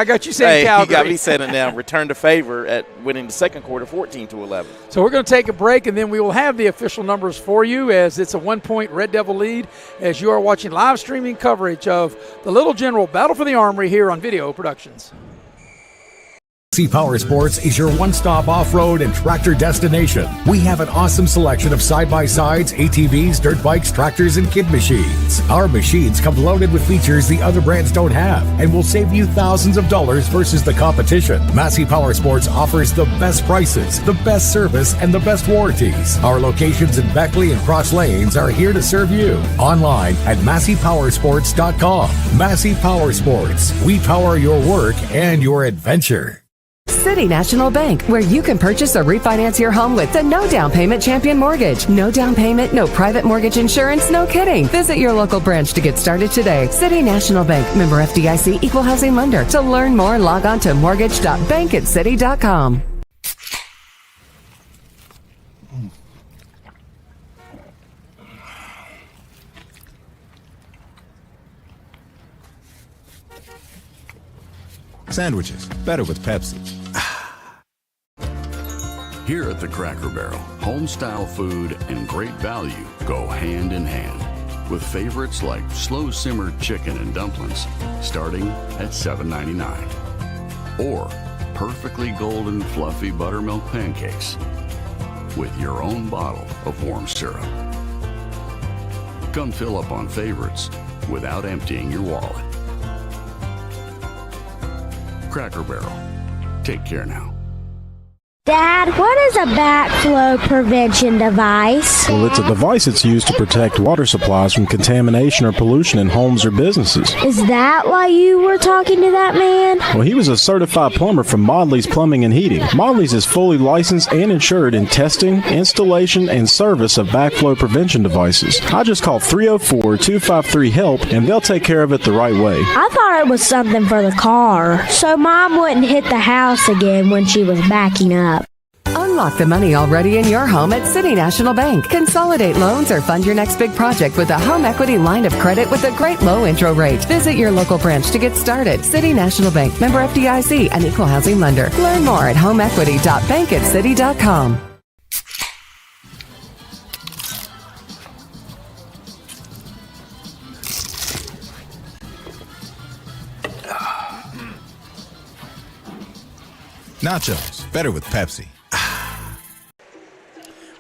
got you saying Calvary. You got me saying it now. Returned the favor at winning the second quarter 14-11. So we're going to take a break, and then we will have the official numbers for you as it's a 1-point Red Devil lead as you are watching live streaming coverage of the Little General Battle for the Armory here on Video Productions. Massey Power Sports is your one-stop off-road and tractor destination. We have an awesome selection of side-by-sides, ATVs, dirt bikes, tractors, and kid machines. Our machines come loaded with features the other brands don't have and will save you thousands of dollars versus the competition. Massey Power Sports offers the best prices, the best service, and the best warranties. Our locations in Beckley and Cross Lanes are here to serve you. Online at MasseyPowersports.com. Massey Power Sports. We power your work and your adventure. City National Bank, where you can purchase or refinance your home with the no down payment champion mortgage. No down payment, no private mortgage insurance, no kidding. Visit your local branch to get started today. City National Bank, member FDIC, equal housing lender. To learn more, log on to mortgage.bankatcity.com. Sandwiches, better with Pepsi. Here at the Cracker Barrel, home-style food and great value go hand in hand, with favorites like slow-simmered chicken and dumplings starting at $7.99, or perfectly golden fluffy buttermilk pancakes with your own bottle of warm syrup. Come fill up on favorites without emptying your wallet. Cracker Barrel. Take care now. Dad, what is a backflow prevention device? Well, it's a device that's used to protect water supplies from contamination or pollution in homes or businesses. Is that why you were talking to that man? Well, he was a certified plumber from Modley's Plumbing and Heating. Modley's is fully licensed and insured in testing, installation, and service of backflow prevention devices. I just call 304-253-HELP, and they'll take care of it the right way. I thought it was something for the car, so Mom wouldn't hit the house again when she was backing up. Unlock the money already in your home at City National Bank. Consolidate loans or fund your next big project with a home equity line of credit with a great low intro rate. Visit your local branch to get started. City National Bank, member FDIC, an equal housing lender. Learn more at homeequity.bankatcity.com. Nachos, better with Pepsi.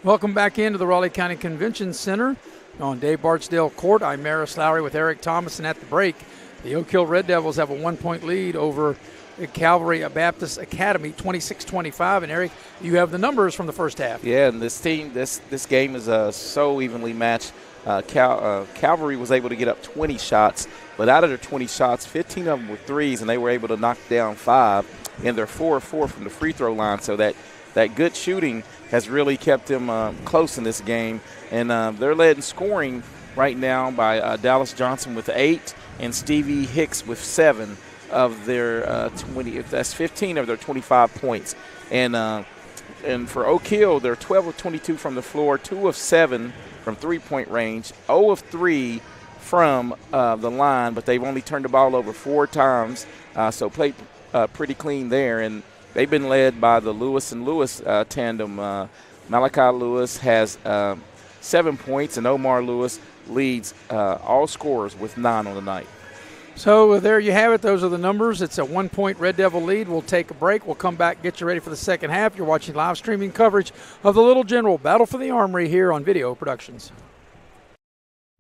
Welcome back into the Raleigh County Convention Center on Dave Bartsdale Court. I'm Maris Lowry with Eric Thomas, and at the break, the Oak Hill Red Devils have a 1-point lead over Calvary Baptist Academy 26-25. And Eric, you have the numbers from the first half. Yeah, and this game is so evenly matched. Calvary was able to get up 20 shots, but out of their 20 shots, 15 of them were threes, and they were able to knock down 5, and they're 4 of 4 from the free throw line. So that good shooting has really kept them close in this game, and they're led in scoring right now by Dallas Johnson with 8 and Stevie Hicks with 7 of their 20. That's 15 of their 25 points, and for Oak Hill, they're 12 of 22 from the floor, 2 of 7 from three-point range, 0 of 3 from the line, but they've only turned the ball over 4 times, so played pretty clean there. And they've been led by the Lewis and Lewis tandem. Malachi Lewis has 7 points, and Omar Lewis leads all scorers with 9 on the night. So there you have it. Those are the numbers. It's a 1-point Red Devil lead. We'll take a break. We'll come back, get you ready for the second half. You're watching live streaming coverage of the Little General Battle for the Armory here on Video Productions.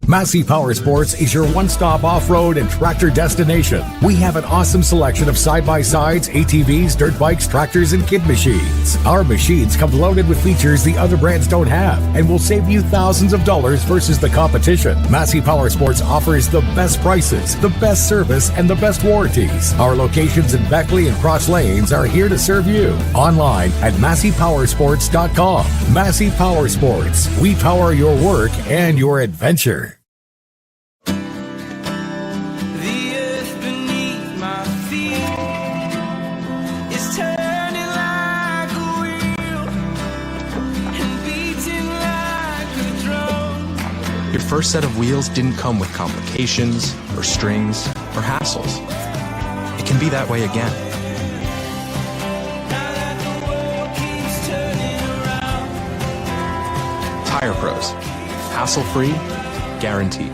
Massey Power Sports is your one-stop off-road and tractor destination. We have an awesome selection of side-by-sides, ATVs, dirt bikes, tractors, and kid machines. Our machines come loaded with features the other brands don't have and will save you thousands of dollars versus the competition. Massey Power Sports offers the best prices, the best service, and the best warranties. Our locations in Beckley and Cross Lanes are here to serve you. Online at MasseyPowersports.com. Massey Power Sports. We power your work and your adventure. Your first set of wheels didn't come with complications, or strings, or hassles. It can be that way again. Tire Pros. Hassle-free, guaranteed.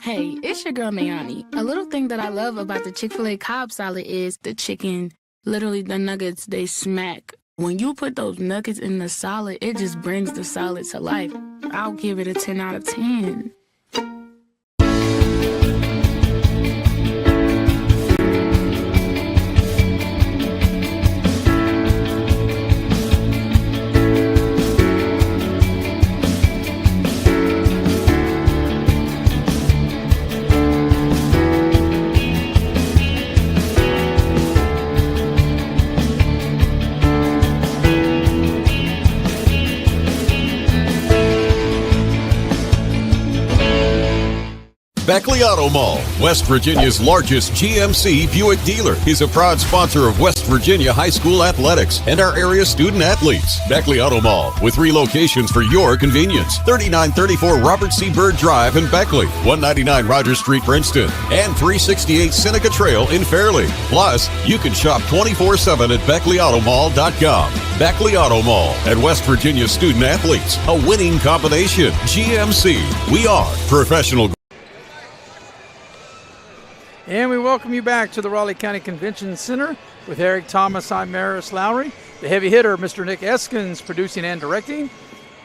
Hey, it's your girl Mayani. A little thing that I love about the Chick-fil-A Cobb salad is the chicken. Literally, the nuggets, they smack. When you put those nuggets in the salad, it just brings the salad to life. I'll give it a 10 out of 10. Beckley Auto Mall, West Virginia's largest GMC Buick dealer, is a proud sponsor of West Virginia High School athletics and our area student athletes. Beckley Auto Mall, with 3 locations for your convenience: 3934 Robert C. Byrd Drive in Beckley, 199 Rogers Street, Princeton, and 368 Seneca Trail in Fairleigh. Plus, you can shop 24/7 at BeckleyAutomall.com. Beckley Auto Mall and West Virginia student athletes, a winning combination. GMC, we are professional. And we welcome you back to the Raleigh County Convention Center with Eric Thomas. I'm Maris Lowry. The heavy hitter, Mr. Nick Eskins, producing and directing.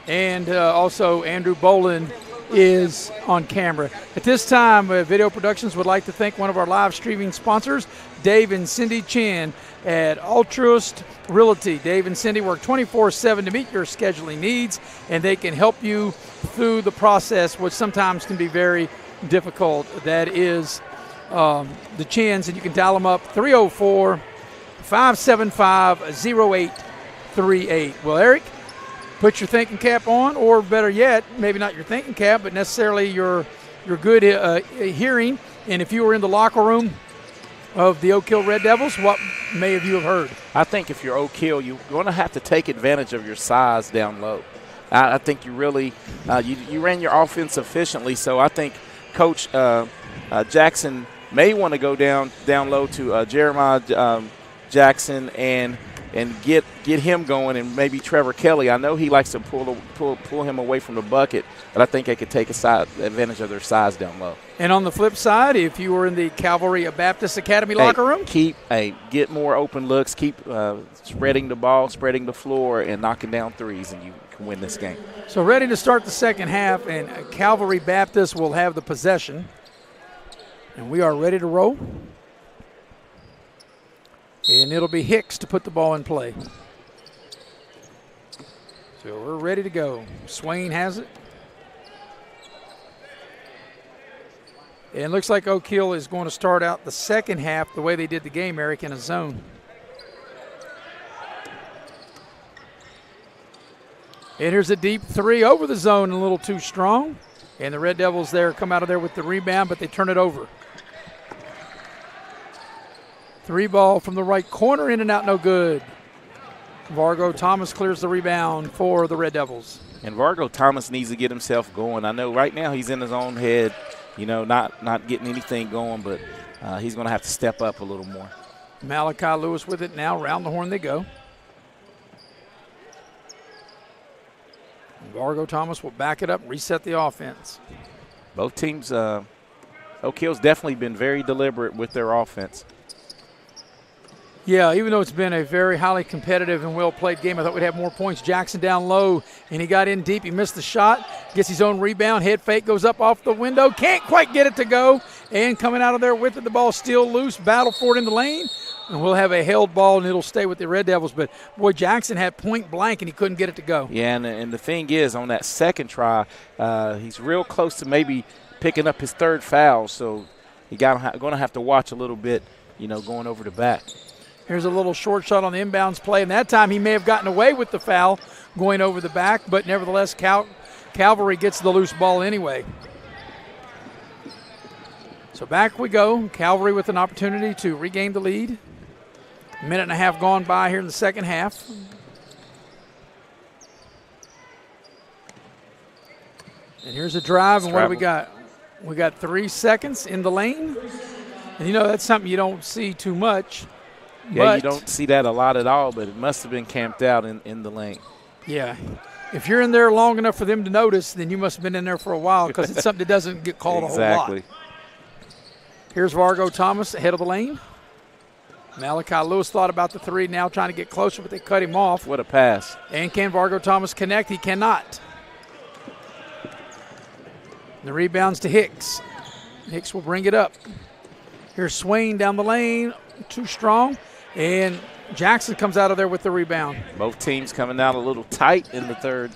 And also Andrew Boland is on camera. At this time, Video Productions would like to thank one of our live streaming sponsors, Dave and Cindy Chan at Altruist Realty. Dave and Cindy work 24/7 to meet your scheduling needs, and they can help you through the process, which sometimes can be very difficult. That is the Chins, and you can dial them up 304-575-0838. Well, Eric, put your thinking cap on, or better yet, maybe not your thinking cap, but necessarily your good hearing. And if you were in the locker room of the Oak Hill Red Devils, what may have you have heard? I think if you're Oak Hill, you're going to have to take advantage of your size down low. I think you really you ran your offense efficiently, so I think Coach Jackson may want to go down low to Jeremiah Jackson and get him going, and maybe Trevor Kelly. I know he likes to pull him away from the bucket, but I think they could take advantage of their size down low. And on the flip side, if you were in the Calvary Baptist Academy locker room, get more open looks, keep spreading the ball, spreading the floor, and knocking down threes, and you can win this game. So ready to start the second half, and Calvary Baptist will have the possession. And we are ready to roll. And it'll be Hicks to put the ball in play. So we're ready to go. Swain has it. And it looks like Oak Hill is going to start out the second half the way they did the game, Eric, in a zone. And here's a deep three over the zone, a little too strong. And the Red Devils there come out of there with the rebound, but they turn it over. 3 ball from the right corner, in and out, no good. Vargo Thomas clears the rebound for the Red Devils. And Vargo Thomas needs to get himself going. I know right now he's in his own head, not getting anything going, but he's going to have to step up a little more. Malachi Lewis with it now. Round the horn they go. Vargo Thomas will back it up and reset the offense. Both teams, Oak Hill's definitely been very deliberate with their offense. Yeah, even though it's been a very highly competitive and well-played game, I thought we'd have more points. Jackson down low, and he got in deep. He missed the shot, gets his own rebound. Head fake goes up off the window. Can't quite get it to go. And coming out of there with it, the ball still loose. Battle for it in the lane. And we'll have a held ball, and it'll stay with the Red Devils. But, boy, Jackson had point blank, and he couldn't get it to go. Yeah, and the thing is, on that second try, he's real close to maybe picking up his 3rd foul. So he's going to have to watch a little bit, going over the back. Here's a little short shot on the inbounds play, and that time he may have gotten away with the foul going over the back, but nevertheless Calvary gets the loose ball anyway. So back we go. Calvary with an opportunity to regain the lead. A minute and a half gone by here in the second half. And here's a drive, and what do we got? We got 3 seconds in the lane. And, that's something you don't see too much. Yeah, you don't see that a lot at all, but it must have been camped out in the lane. Yeah. If you're in there long enough for them to notice, then you must have been in there for a while because it's something that doesn't get called exactly. a whole lot. Here's Vargo Thomas ahead of the lane. Malachi Lewis thought about the 3, now trying to get closer, but they cut him off. What a pass. And can Vargo Thomas connect? He cannot. The rebound's to Hicks. Hicks will bring it up. Here's Swain down the lane, too strong. And Jackson comes out of there with the rebound. Both teams coming out a little tight in the third.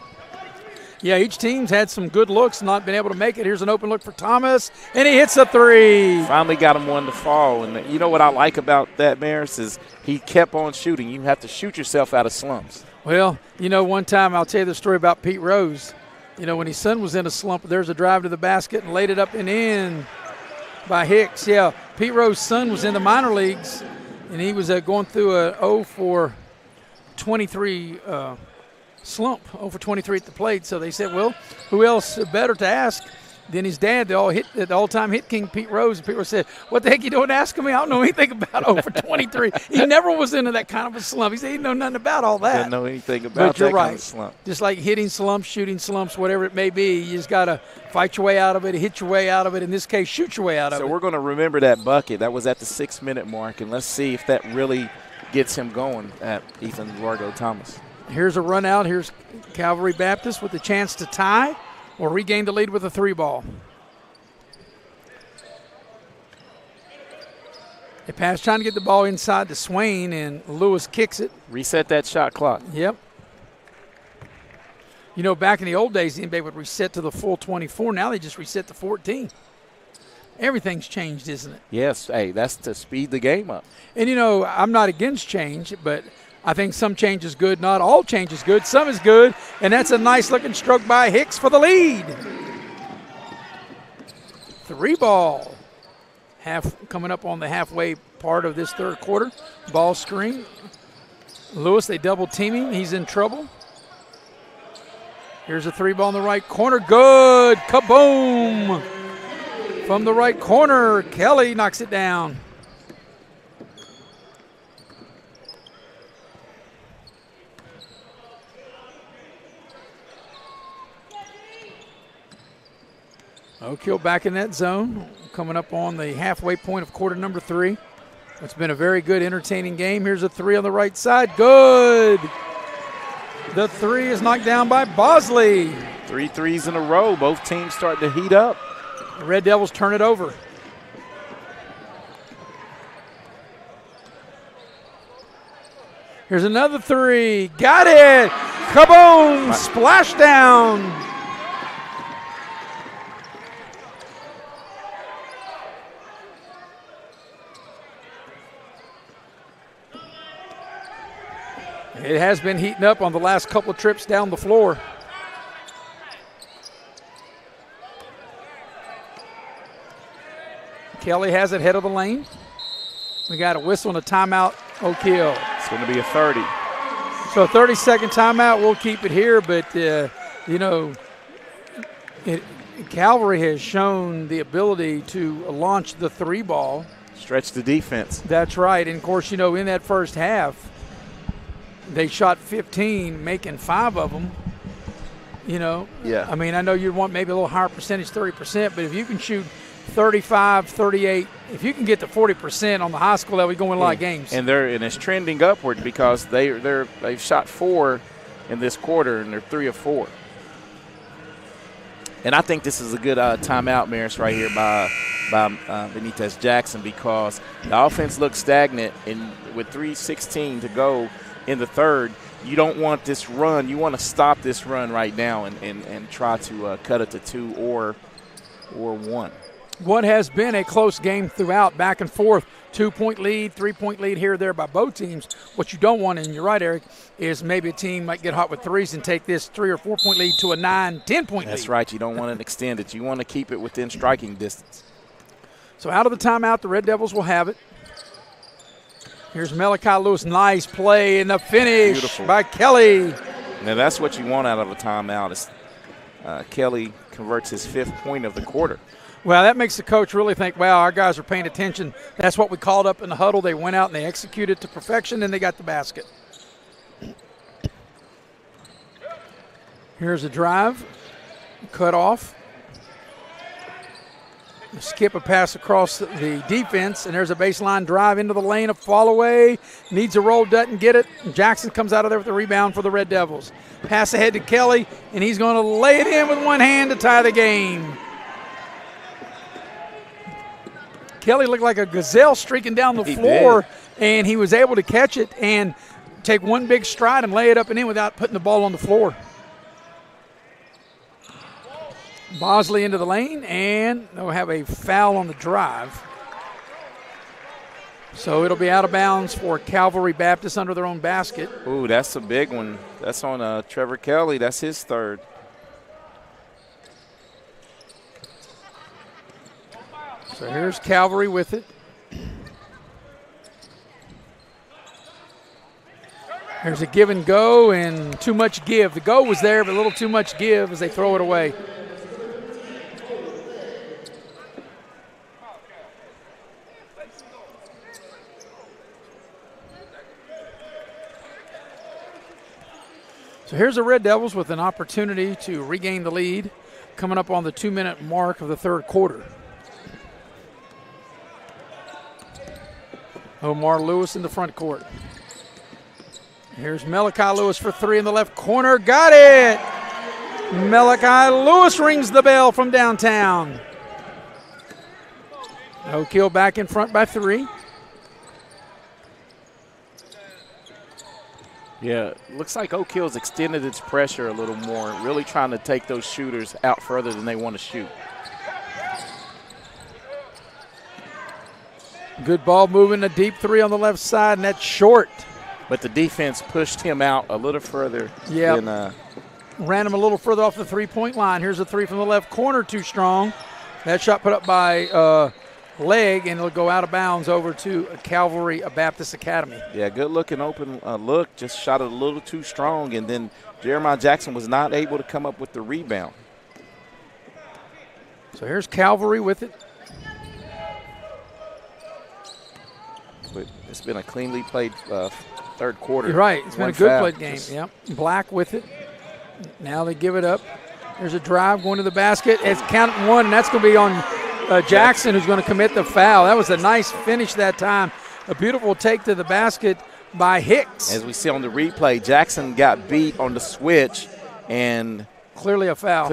Yeah, each team's had some good looks, not been able to make it. Here's an open look for Thomas, and he hits a 3. Finally got him one to fall. And you know what I like about that, Maris, is he kept on shooting. You have to shoot yourself out of slumps. Well, one time I'll tell you the story about Pete Rose. When his son was in a slump, there's a drive to the basket and laid it up and in by Hicks. Yeah, Pete Rose's son was in the minor leagues. And he was going through a 0 for 23 slump, 0 for 23 at the plate. So they said, well, who else better to ask than his dad, the all-time hit king, Pete Rose. And Pete Rose said, what the heck you doing asking me? I don't know anything about 0 for 23. He never was into that kind of a slump. He said he didn't know nothing about all that. Didn't know anything about that kind of slump. Just like hitting slumps, shooting slumps, whatever it may be, you just got to fight your way out of it, hit your way out of it. In this case, shoot your way out of it. So we're going to remember that bucket. That was at the 6-minute mark, and let's see if that really gets him going at Ethan Vargo Thomas. Here's a run out. Here's Calvary Baptist with a chance to tie or regain the lead with a 3 ball. They pass trying to get the ball inside to Swain, and Lewis kicks it. Reset that shot clock. Yep. Back in the old days, the NBA would reset to the full 24. Now they just reset to 14. Everything's changed, isn't it? Yes. Hey, that's to speed the game up. And, I'm not against change, but I think some change is good. Not all change is good. Some is good, and that's a nice-looking stroke by Hicks for the lead. 3 ball. Coming up on the halfway part of this third quarter. Ball screen. Lewis, they double team him. He's in trouble. Here's a 3 ball in the right corner. Good. Kaboom. From the right corner, Kelly knocks it down. Oak Hill back in that zone, coming up on the halfway point of quarter number 3. It's been a very good, entertaining game. Here's a 3 on the right side. Good. The 3 is knocked down by Bosley. 3 threes in a row. Both teams starting to heat up. The Red Devils turn it over. Here's another three. Got it. Kaboom. Splashdown. It has been heating up on the last couple of trips down the floor. Kelly has it head of the lane. We got a whistle and a timeout, Oak Hill. It's going to be a 30. So a 30-second timeout, we'll keep it here, but, Calvary has shown the ability to launch the three ball. Stretch the defense. That's right. And, of course, in that first half, they shot 15, making 5 of them. Yeah. I mean, I know you'd want maybe a little higher percentage, 30%, but if you can shoot 35, 38, if you can get to 40% on the high school level, you're going to win a lot of games. And it's trending upward because they've shot 4 in this quarter, and they're 3 of 4. And I think this is a good timeout, Maris, right here by Benitez Jackson, because the offense looks stagnant, and with 3:16 to go in the third, you don't want this run. You want to stop this run right now and try to cut it to 2 or 1. What has been a close game throughout, back and forth, 2-point lead, 3-point lead here or there by both teams. What you don't want, and you're right, Eric, is maybe a team might get hot with threes and take this 3 or 4-point lead to a 9, 10-point lead. That's right. You don't want to extend it. You want to keep it within striking distance. So out of the timeout, the Red Devils will have it. Here's Malachi Lewis. Nice play in the finish. Beautiful. By Kelly. Now that's what you want out of a timeout is Kelly converts his 5th point of the quarter. Well, that makes the coach really think, wow, our guys are paying attention. That's what we called up in the huddle. They went out and they executed to perfection, and they got the basket. Here's a drive. Cut off. Skip a pass across the defense, and there's a baseline drive into the lane, a fall away. Needs a roll, doesn't get it. Jackson comes out of there with the rebound for the Red Devils. Pass ahead to Kelly, and he's going to lay it in with one hand to tie the game. Kelly looked like a gazelle streaking down the floor, and he was able to catch it and take one big stride and lay it up and in without putting the ball on the floor. Bosley into the lane, and they'll have a foul on the drive. So it'll be out of bounds for Calvary Baptist under their own basket. Ooh, that's a big one. That's on Trevor Kelly. That's his 3rd. So here's Calvary with it. There's a give and go and too much give. The go was there, but a little too much give as they throw it away. So here's the Red Devils with an opportunity to regain the lead coming up on the 2-minute mark of the third quarter. Omar Lewis in the front court. Here's Malachi Lewis for 3 in the left corner. Got it! Malachi Lewis rings the bell from downtown. Oak Hill back in front by 3. Yeah, looks like Oak Hill's extended its pressure a little more, really trying to take those shooters out further than they want to shoot. Good ball moving, a deep 3 on the left side, and that's short. But the defense pushed him out a little further. Yeah, ran him a little further off the 3-point line. Here's a 3 from the left corner, too strong. That shot put up by Leg, and it'll go out of bounds over to Calvary Baptist Academy. Yeah, good looking open look, just shot it a little too strong, and then Jeremiah Jackson was not able to come up with the rebound. So here's Calvary with it. But it's been a cleanly played third quarter. You're right. It's been a good played game. Yep. Black with it. Now they give it up. There's a drive going to the basket. It's counting 1, and that's going to be on Jackson, who's going to commit the foul. That was a nice finish that time. A beautiful take to the basket by Hicks. As we see on the replay, Jackson got beat on the switch, and clearly a foul.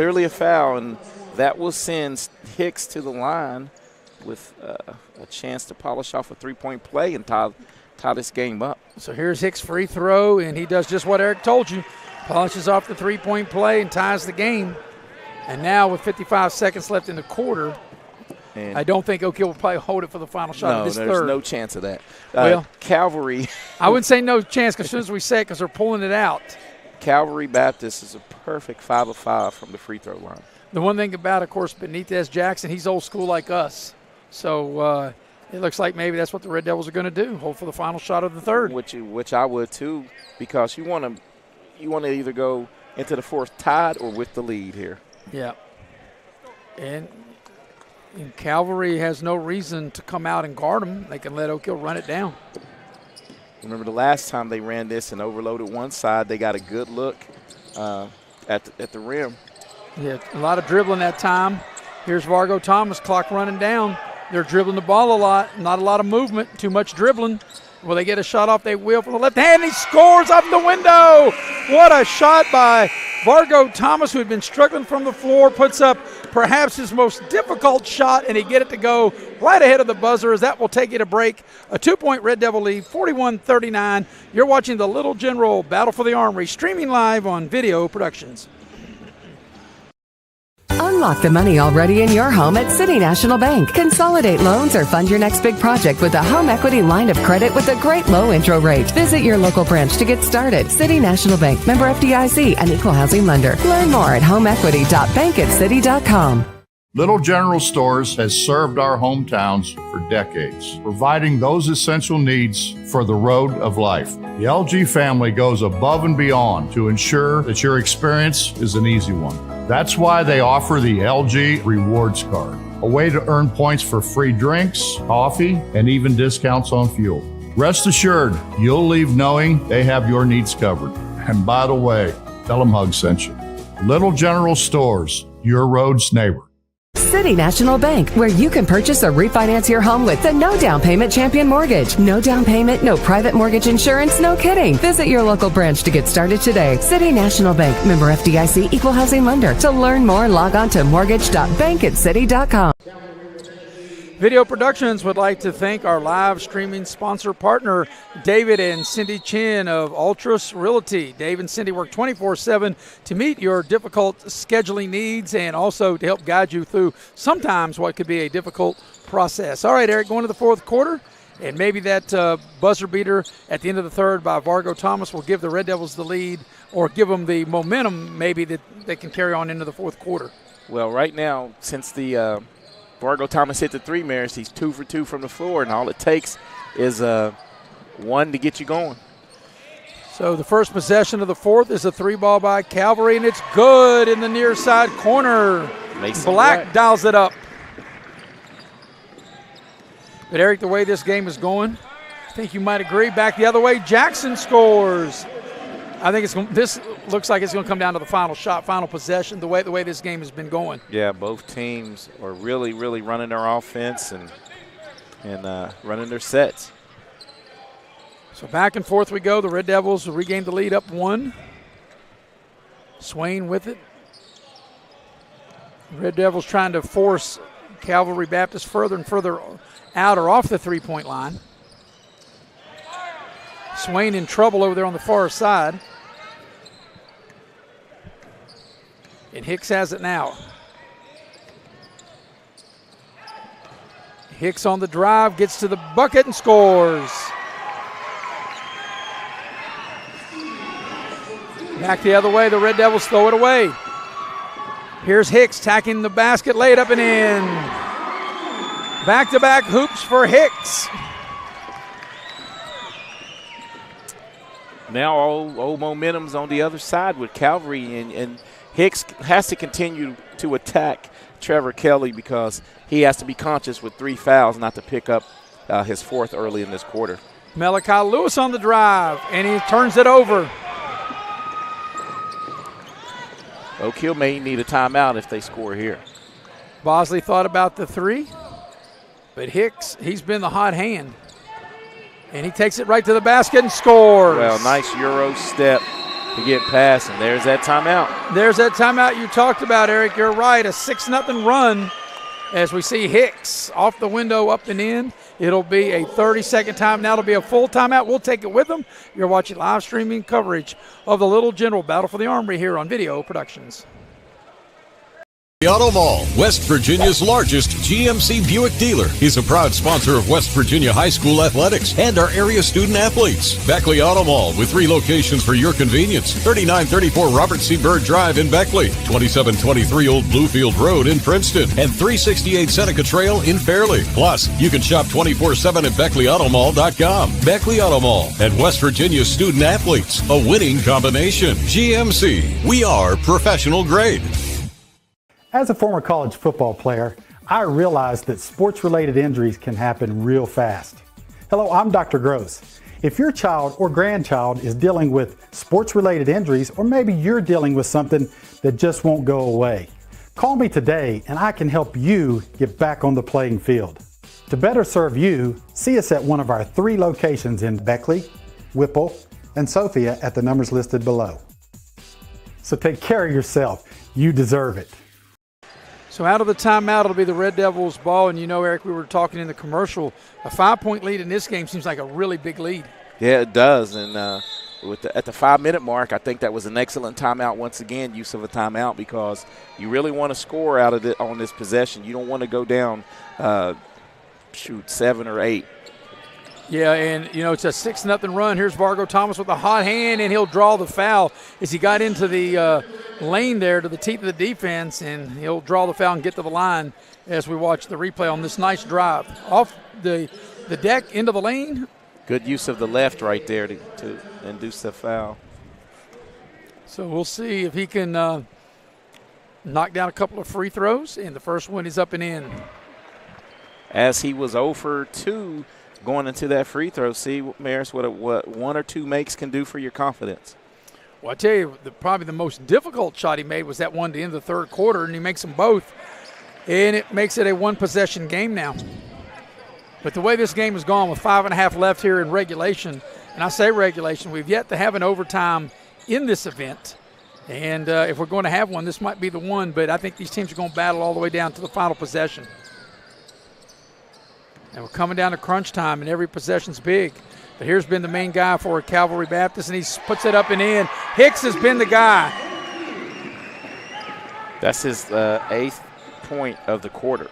And that will send Hicks to the line with a chance to polish off a 3-point play and tie this game up. So here's Hicks' free throw, and he does just what Eric told you. Polishes off the three-point play and ties the game. And now with 55 seconds left in the quarter, and I don't think Oak Hill will probably hold it for the final shot of this third. No, there's no chance of that. Well, Calvary. I wouldn't say no chance as soon as we say it because they're pulling it out. Calvary Baptist is a perfect 5 of 5 from the free throw line. The one thing about, of course, Benitez Jackson, he's old school like us. So it looks like maybe that's what the Red Devils are going to do, hold for the final shot of the third. Which I would too, because you want to either go into the fourth tied or with the lead here. Yeah. And Calvary has no reason to come out and guard them. They can let Oak Hill run it down. Remember the last time they ran this and overloaded one side, they got a good look at the rim. Yeah, a lot of dribbling that time. Here's Vargo Thomas, clock running down. They're dribbling the ball a lot, not a lot of movement, too much dribbling. Will they get a shot off? They will from the left hand. He scores up the window. What a shot by Vargo Thomas, who had been struggling from the floor, puts up perhaps his most difficult shot, and he get it to go right ahead of the buzzer as that will take it a break. A 2-point Red Devil lead, 41-39. You're watching the Little General Battle for the Armory, streaming live on Video Productions. Unlock the money already in your home at City National Bank. Consolidate loans or fund your next big project with a home equity line of credit with a great low intro rate. Visit your local branch to get started. City National Bank, member FDIC, and equal housing lender. Learn more at homeequity.bankatcity.com. Little General Stores has served our hometowns for decades, providing those essential needs for the road of life. The LG family goes above and beyond to ensure that your experience is an easy one. That's why they offer the LG Rewards Card, a way to earn points for free drinks, coffee, and even discounts on fuel. Rest assured, you'll leave knowing they have your needs covered. And by the way, tell them Hug sent you. Little General Stores, your road's neighbor. City National Bank, where you can purchase or refinance your home with the no down payment champion mortgage. No down payment, no private mortgage insurance, no kidding. Visit your local branch to get started today. City National Bank, member FDIC, equal housing lender. To learn more, log on to mortgage.bankatcity.com. Video Productions would like to thank our live streaming sponsor partner, David and Cindy Chin of Ultras Realty. Dave and Cindy work 24/7 to meet your difficult scheduling needs and also to help guide you through sometimes what could be a difficult process. All right, Eric, going to the fourth quarter, and maybe that buzzer beater at the end of the third by Vargo Thomas will give the Red Devils the lead or give them the momentum maybe that they can carry on into the fourth quarter. Well, right now, since the Vargo Thomas hit the three, Maris, he's 2 for 2 from the floor, and all it takes is one to get you going. So the first possession of the fourth is a three ball by Calvary, and it's good in the near side corner. Black dials it up. But, Eric, the way this game is going, I think you might agree. Back the other way, Jackson scores. I think this looks like it's going to come down to the final shot, final possession, the way this game has been going. Yeah, both teams are really, really running their offense and running their sets. So back and forth we go. The Red Devils regain the lead up 1. Swain with it. Red Devils trying to force Calvary Baptist further and further out or off the three-point line. Swain in trouble over there on the far side. And Hicks has it now. Hicks on the drive, gets to the bucket and scores. Back the other way, the Red Devils throw it away. Here's Hicks tacking the basket, laid up and in. Back-to-back hoops for Hicks. Now all momentum's on the other side with Calvary, and Hicks has to continue to attack Trevor Kelly because he has to be conscious with 3 fouls not to pick up his fourth early in this quarter. Malachi Lewis on the drive, and he turns it over. Oak Hill may need a timeout if they score here. Bosley thought about the three, but Hicks, he's been the hot hand. And he takes it right to the basket and scores. Well, nice Euro step to get past, and there's that timeout. There's that timeout you talked about, Eric. You're right, a 6-0 run as we see Hicks off the window, up and in. It'll be a 30-second time. Now it'll be a full timeout. We'll take it with them. You're watching live streaming coverage of the Little General Battle for the Armory here on Video Productions. The Auto Mall, West Virginia's largest GMC Buick dealer, is a proud sponsor of West Virginia High School athletics and our area student athletes. Beckley Auto Mall, with 3 locations for your convenience: 3934 Robert C. Byrd Drive in Beckley, 2723 Old Bluefield Road in Princeton, and 368 Seneca Trail in Fairleigh. Plus, you can shop 24/7 at BeckleyAutomall.com. Beckley Auto Mall and West Virginia student athletes, a winning combination. GMC, we are professional grade. As a former college football player, I realized that sports-related injuries can happen real fast. Hello, I'm Dr. Gross. If your child or grandchild is dealing with sports-related injuries, or maybe you're dealing with something that just won't go away, call me today and I can help you get back on the playing field. To better serve you, see us at one of our 3 locations in Beckley, Whipple, and Sophia at the numbers listed below. So take care of yourself. You deserve it. So out of the timeout, it'll be the Red Devils' ball. And you know, Eric, we were talking in the commercial, a 5-point lead in this game seems like a really big lead. Yeah, it does. And at the 5-minute mark, I think that was an excellent timeout once again, use of a timeout, because you really want to score out of it on this possession. You don't want to go down, 7 or 8. Yeah, and, you know, it's a 6-0 run. Here's Vargo Thomas with a hot hand, and he'll draw the foul as he got into the lane there to the teeth of the defense, and he'll draw the foul and get to the line as we watch the replay on this nice drive. Off the deck into the lane. Good use of the left right there to induce the foul. So we'll see if he can knock down a couple of free throws, and the first one is up and in. As he was 0 for 2 going into that free throw, see, Maris, what 1 or 2 makes can do for your confidence. Well, I tell you, probably the most difficult shot he made was that one to end the third quarter, and he makes them both, and it makes it a 1-possession game now. But the way this game has gone with 5.5 left here in regulation, and I say regulation, we've yet to have an overtime in this event. And if we're going to have one, this might be the one, but I think these teams are going to battle all the way down to the final possession. And we're coming down to crunch time, and every possession's big. But here's been the main guy for Calvary Baptist, and he puts it up and in. Hicks has been the guy. That's his 8th point of the quarter.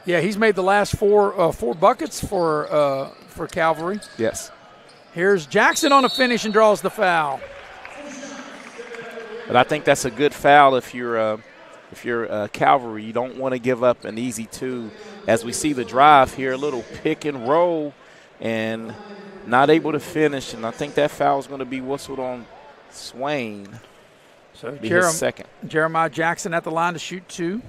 Yeah, he's made the last four buckets for Calvary. Yes. Here's Jackson on the finish and draws the foul. But I think that's a good foul if you're Calvary. You don't want to give up an easy 2. As we see the drive here, a little pick and roll, and not able to finish. And I think that foul is going to be whistled on Swain. So his second. Jeremiah Jackson at the line to shoot 2.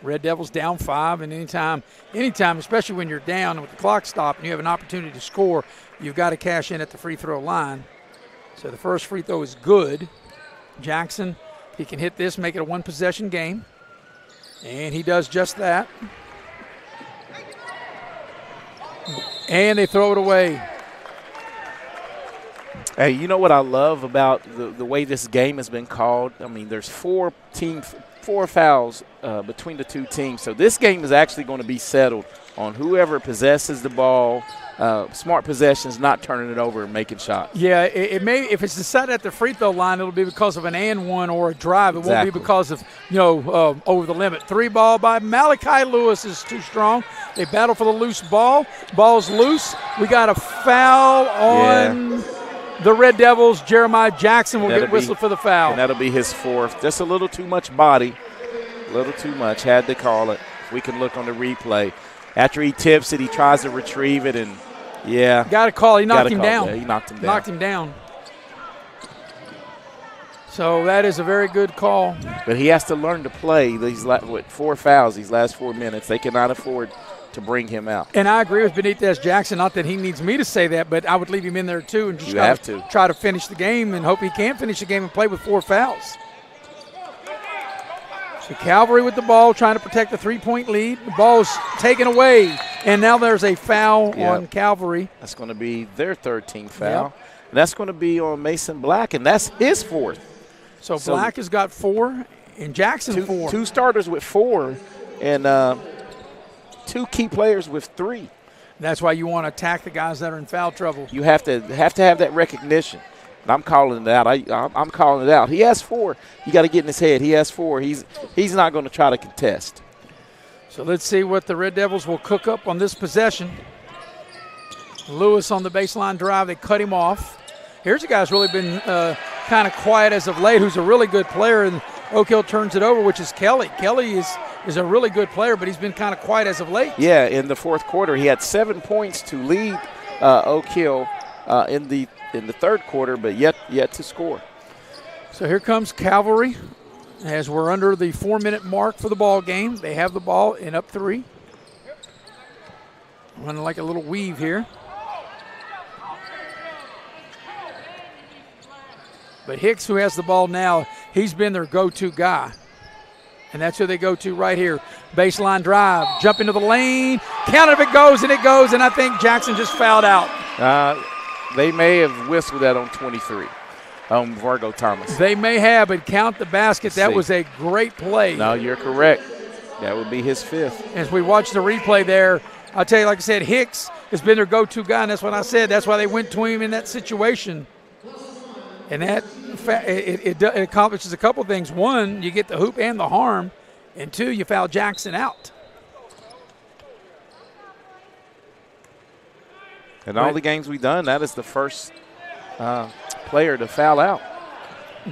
Red Devils down 5, and anytime, especially when you're down and with the clock stopped and you have an opportunity to score, you've got to cash in at the free throw line. So the first free throw is good. Jackson, he can hit this, make it a 1-possession game, and he does just that. And they throw it away. Hey, you know what I love about the way this game has been called? I mean, there's 4 fouls between the 2 teams. So this game is actually going to be settled on whoever possesses the ball, smart possessions, not turning it over and making shots. Yeah, it may, if it's decided at the free throw line, it'll be because of an and one or a drive. It won't be because of, over the limit. 3 ball by Malachi Lewis is too strong. They battle for the loose ball. Ball's loose. We got a foul on the Red Devils. Jeremiah Jackson will get whistled for the foul. And that'll be his 4th. Just a little too much body. A little too much. Had to call it. We can look on the replay. After he tips it, he tries to retrieve it, and got to call. He knocked him down. Yeah, he knocked him down. Knocked him down. So that is a very good call. But he has to learn to play these 4 fouls these last 4 minutes. They cannot afford to bring him out. And I agree with Benitez Jackson. Not that he needs me to say that, but I would leave him in there too and just try to finish the game and hope he can finish the game and play with 4 fouls. So Calvary with the ball, trying to protect the 3-point lead. The ball's taken away, and now there's a foul on Calvary. That's going to be their 13th foul. Yep. And that's going to be on Mason Black, and that's his 4th. So Black has got 4, and Jackson 4. 2 starters with 4, and two key players with 3. That's why you want to attack the guys that are in foul trouble. You have to have that recognition. And I'm calling it out. I'm calling it out. He has 4. You got to get in his head. He has 4. He's not going to try to contest. So let's see what the Red Devils will cook up on this possession. Lewis on the baseline drive. They cut him off. Here's a guy who's really been kind of quiet as of late, who's a really good player, and Oak Hill turns it over, which is Kelly. Kelly is a really good player, but he's been kind of quiet as of late. Yeah, in the fourth quarter, he had 7 points to lead Oak Hill in the third quarter, but yet to score. So here comes Calvary as we're under the 4-minute mark for the ball game. They have the ball in up 3. Running like a little weave here. But Hicks, who has the ball now, he's been their go-to guy. And that's who they go to right here. Baseline drive, jump into the lane. Count it if it goes, and I think Jackson just fouled out. They may have whistled that on 23, Vargo Thomas. They may have, but count the basket. That was a great play. No, you're correct. That would be his 5th. As we watch the replay there, I'll tell you, like I said, Hicks has been their go-to guy, and that's what I said. That's why they went to him in that situation. And that it accomplishes a couple things. 1, you get the hoop and the harm, and 2, you foul Jackson out. In all the games we've done, that is the first player to foul out.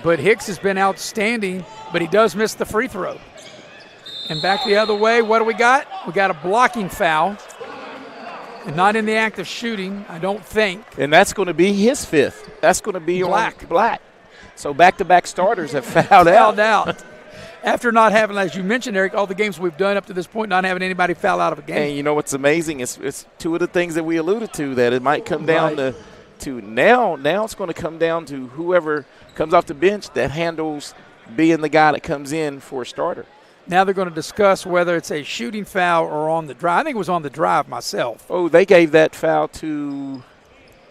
But Hicks has been outstanding, but he does miss the free throw. And back the other way, what do we got? We got a blocking foul. And not in the act of shooting, I don't think. And that's going to be his 5th. That's going to be Black. So back-to-back starters have fouled out. After not having, as you mentioned, Eric, all the games we've done up to this point, not having anybody foul out of a game. And you know what's amazing? It's 2 of the things that we alluded to, that it might come down to now it's going to come down to whoever comes off the bench that handles being the guy that comes in for a starter. Now they're going to discuss whether it's a shooting foul or on the drive. I think it was on the drive myself. Oh, they gave that foul to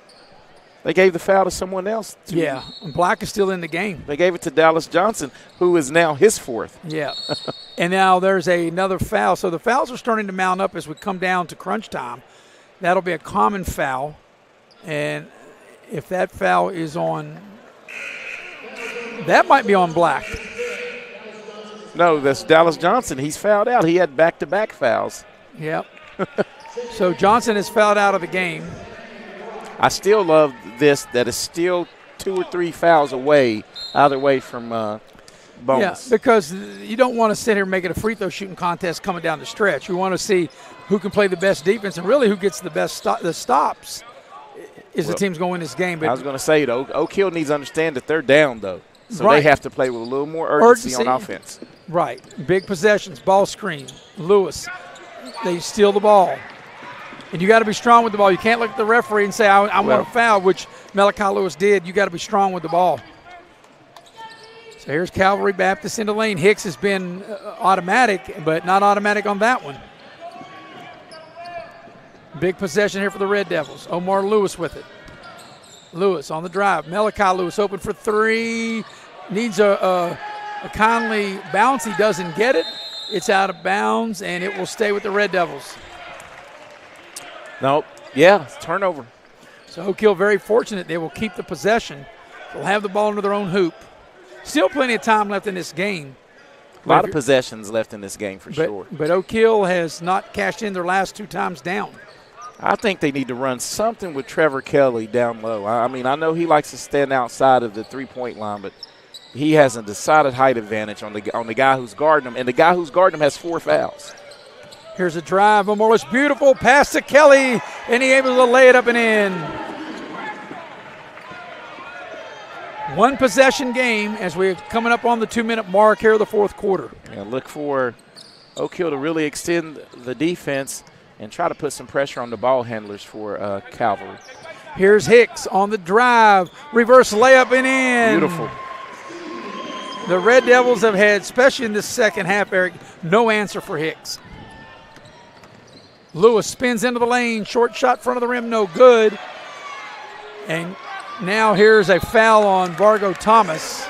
– they gave the foul to someone else. Yeah, Black is still in the game. They gave it to Dallas Johnson, who is now his 4th. Yeah. And now there's another foul. So the fouls are starting to mount up as we come down to crunch time. That'll be a common foul. And if that foul is on – that might be on Black. No, that's Dallas Johnson. He's fouled out. He had back-to-back fouls. Yep. So Johnson is fouled out of the game. I still love this, that it's still 2 or 3 fouls away, either way from bonus. Yeah, because you don't want to sit here making a free throw shooting contest coming down the stretch. We want to see who can play the best defense, and really who gets the best stops is the team's going to win this game. But I was going to say, though, Oak Hill needs to understand that they're down, though. So right. They have to play with a little more urgency on offense. Right. Big possessions, ball screen. Lewis, they steal the ball. And you got to be strong with the ball. You can't look at the referee and say, I want a foul, which Malachi Lewis did. You got to be strong with the ball. So here's Calvary Baptist in the lane. Hicks has been automatic, but not automatic on that one. Big possession here for the Red Devils. Omar Lewis with it. Lewis on the drive. Malachi Lewis open for 3. Needs a Conley bounce. He doesn't get it. It's out of bounds, and it will stay with the Red Devils. Nope. Yeah, turnover. So Oak Hill very fortunate. They will keep the possession. They'll have the ball under their own hoop. Still plenty of time left in this game. A lot of possessions left in this game for sure. But Oak Hill has not cashed in their last 2 times down. I think they need to run something with Trevor Kelly down low. I mean, I know he likes to stand outside of the three-point line, but he has a decided height advantage on the guy who's guarding him, and the guy who's guarding him has 4 fouls. Here's a drive. Morris, beautiful pass to Kelly, and he able to lay it up and in. 1 possession game as we're coming up on the 2-minute mark here of the fourth quarter. Yeah, look for Oak Hill to really extend the defense and try to put some pressure on the ball handlers for Calvary. Here's Hicks on the drive. Reverse layup and in. Beautiful. The Red Devils have had, especially in this second half, Eric, no answer for Hicks. Lewis spins into the lane. Short shot front of the rim, no good. And now here's a foul on Vargo Thomas.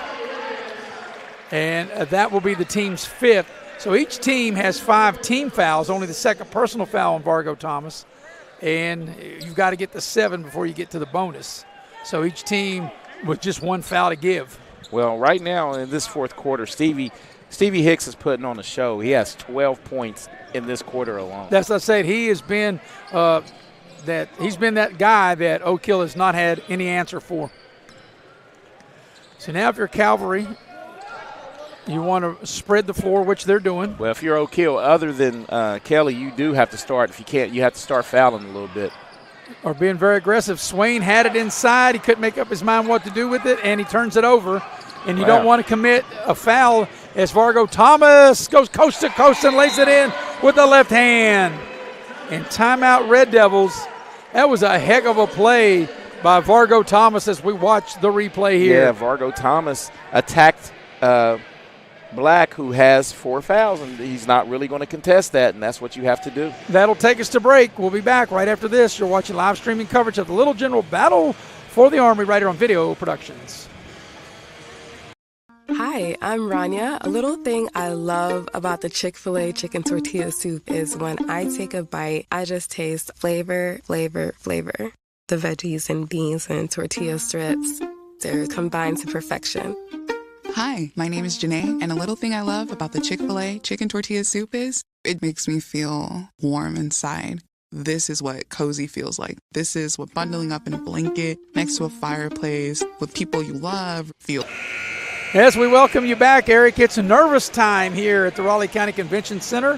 And that will be the team's 5th. So each team has 5 team fouls, only the second personal foul on Vargo Thomas. And you've got to get to 7 before you get to the bonus. So each team with just 1 foul to give. Well, right now in this fourth quarter, Stevie Hicks is putting on a show. He has 12 points in this quarter alone. That's what I said. He has been that guy that Oak Hill has not had any answer for. So now if you're Calvary, you want to spread the floor, which they're doing. Well, if you're Oak Hill, other than Kelly, you do have to start. If you can't, you have to start fouling a little bit. Or being very aggressive. Swain had it inside. He couldn't make up his mind what to do with it, and he turns it over. And you don't want to commit a foul as Vargo Thomas goes coast to coast and lays it in with the left hand. And timeout, Red Devils. That was a heck of a play by Vargo Thomas as we watch the replay here. Yeah, Vargo Thomas attacked Black, who has 4 fouls, and he's not really going to contest that, and that's what you have to do. That'll take us to break. We'll be back right after this. You're watching live streaming coverage of the Little General Battle for the Army right here on Video Productions. Hi, I'm Rania. A little thing I love about the Chick-fil-A chicken tortilla soup is when I take a bite, I just taste flavor, flavor, flavor. The veggies and beans and tortilla strips, they're combined to perfection. Hi, my name is Janae, and a little thing I love about the Chick-fil-A chicken tortilla soup is it makes me feel warm inside. This is what cozy feels like. This is what bundling up in a blanket next to a fireplace with people you love feels. Yes, we welcome you back, Eric. It's a nervous time here at the Raleigh County Convention Center.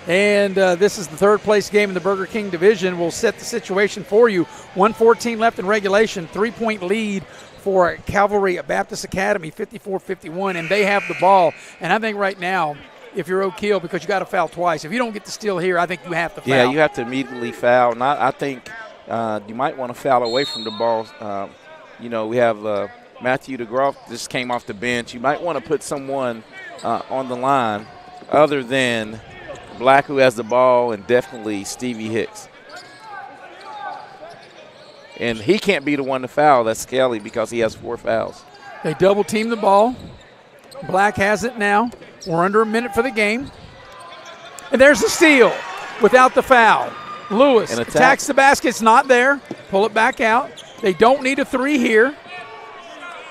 And this is the third place game in the Burger King division. We'll set the situation for you. 1:14 left in regulation, 3-point lead for Calvary Baptist Academy, 54-51, and they have the ball. And I think right now, if you're Oak Hill, because you got to foul twice, if you don't get the steal here, I think you have to foul. Yeah, you have to immediately foul. I think you might want to foul away from the ball. We have Matthew DeGroff just came off the bench. You might want to put someone on the line other than Black, who has the ball, and definitely Stevie Hicks. And he can't be the one to foul. That's Skelly because he has 4 fouls. They double team the ball. Black has it now. We're under a minute for the game. And there's the steal without the foul. Lewis attacks the basket. It's not there. Pull it back out. They don't need a 3 here.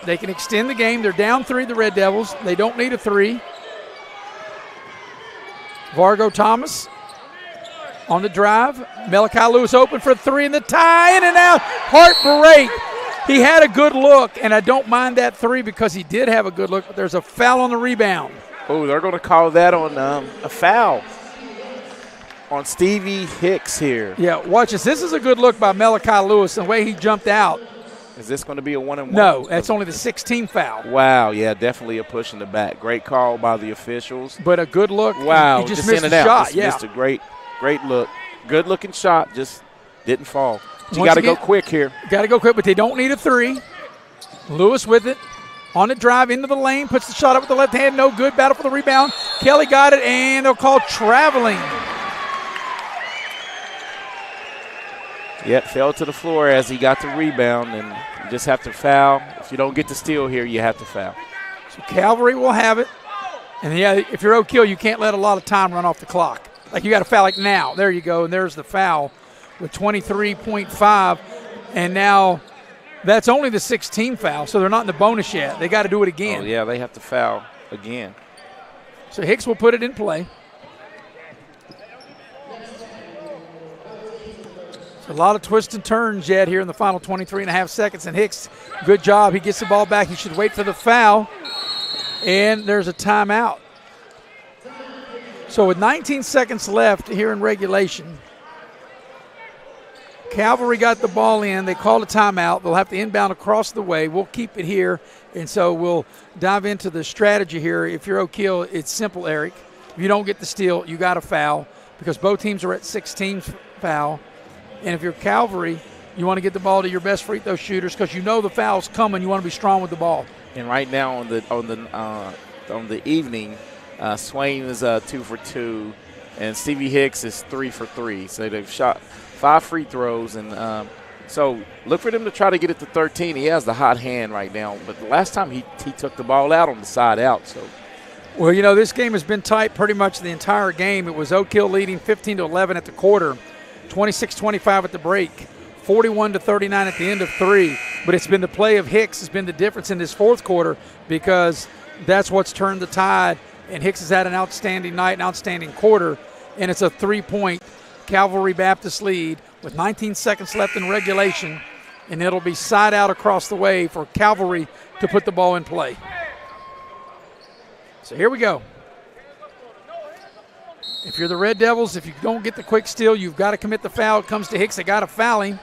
They can extend the game. They're down 3, the Red Devils. They don't need a 3. Vargo Thomas on the drive. Malachi Lewis open for 3 in the tie. In and out. Heartbreak. He had a good look, and I don't mind that 3 because he did have a good look, but there's a foul on the rebound. Oh, they're going to call that on a foul on Stevie Hicks here. Yeah, watch this. This is a good look by Malachi Lewis, the way he jumped out. Is this going to be a 1-and-1? No, that's only the 16th foul. Wow, yeah, definitely a push in the back. Great call by the officials. But a good look. Wow, he just missed the shot. Just missed a great look. Good looking shot, just didn't fall. But you got to go quick here. Got to go quick, but they don't need a 3. Lewis with it. On the drive into the lane, puts the shot up with the left hand. No good. Battle for the rebound. Kelly got it, and they'll call traveling. Yep, fell to the floor as he got the rebound, and you just have to foul. If you don't get the steal here, you have to foul. So Calvary will have it. And, yeah, if you're Oak Hill, you can't let a lot of time run off the clock. Like, you got to foul like now. There you go, and there's the foul with 23.5. And now that's only the 16th foul, so they're not in the bonus yet. They got to do it again. Oh, yeah, they have to foul again. So Hicks will put it in play. A lot of twists and turns yet here in the final 23.5 seconds. And Hicks, good job. He gets the ball back. He should wait for the foul. And there's a timeout. So with 19 seconds left here in regulation, Calvary got the ball in. They called a timeout. They'll have to inbound across the way. We'll keep it here. And so we'll dive into the strategy here. If you're Oak Hill, it's simple, Eric. If you don't get the steal, you got to foul because both teams are at 16 foul. And if you're Calvary, you want to get the ball to your best free throw shooters because you know the foul's coming. You want to be strong with the ball. And right now on the evening, Swain is 2 for 2, and Stevie Hicks is 3 for 3. So they've shot 5 free throws, and so look for them to try to get it to 13. He has the hot hand right now, but the last time he took the ball out on the side out. So Well, you know, this game has been tight pretty much the entire game. It was Oak Hill leading 15-11 at the quarter, 26-25 at the break, 41-39 at the end of 3. But it's been the play of Hicks has been the difference in this fourth quarter, because that's what's turned the tide. And Hicks has had an outstanding night, an outstanding quarter, and it's a 3-point Calvary Baptist lead with 19 seconds left in regulation, and it'll be side out across the way for Calvary to put the ball in play. So here we go. If you're the Red Devils, if you don't get the quick steal, you've got to commit the foul. It comes to Hicks. They got to foul him.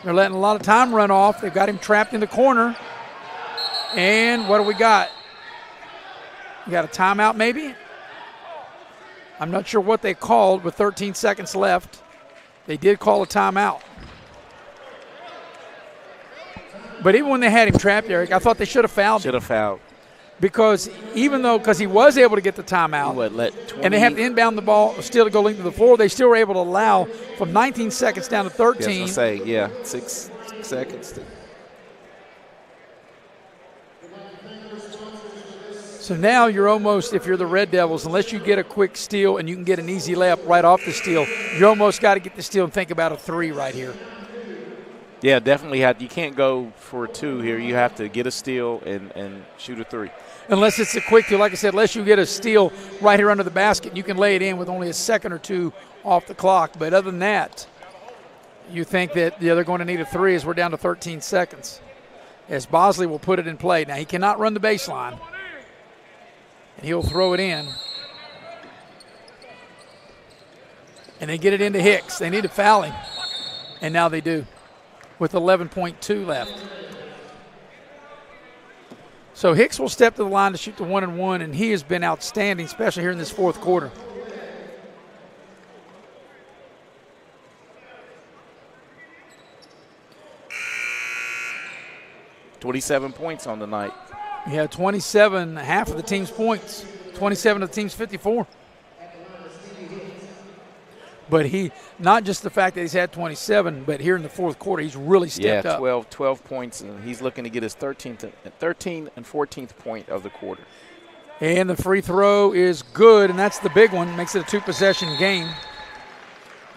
They're letting a lot of time run off. They've got him trapped in the corner. And what do we got? We got a timeout maybe? I'm not sure what they called with 13 seconds left. They did call a timeout. But even when they had him trapped, Eric, I thought they should have fouled him. Should have fouled. Because because he was able to get the timeout, and they have to inbound the ball still to go length to the floor, they still were able to allow from 19 seconds down to 13. Yes, 6 seconds. So now you're almost, if you're the Red Devils, unless you get a quick steal and you can get an easy layup right off the steal, you almost got to get the steal and think about a 3 right here. Yeah, definitely. You can't go for a 2 here. You have to get a steal and shoot a 3. Unless it's a quick deal, like I said, unless you get a steal right here under the basket, you can lay it in with only a second or 2 off the clock. But other than that, you think that they're going to need a 3 as we're down to 13 seconds. As Bosley will put it in play. Now, he cannot run the baseline, and he'll throw it in. And they get it into Hicks. They need to foul him, and now they do with 11.2 left. So Hicks will step to the line to shoot the 1-and-1, and he has been outstanding, especially here in this fourth quarter. $27 points on the night. Yeah, 27, half of the team's points. 27 of the team's 54. But he, not just the fact that he's had 27, but here in the fourth quarter, he's really stepped up. 12 points, and he's looking to get his 13th and 14th point of the quarter. And the free throw is good, and that's the big one. Makes it a 2-possession game.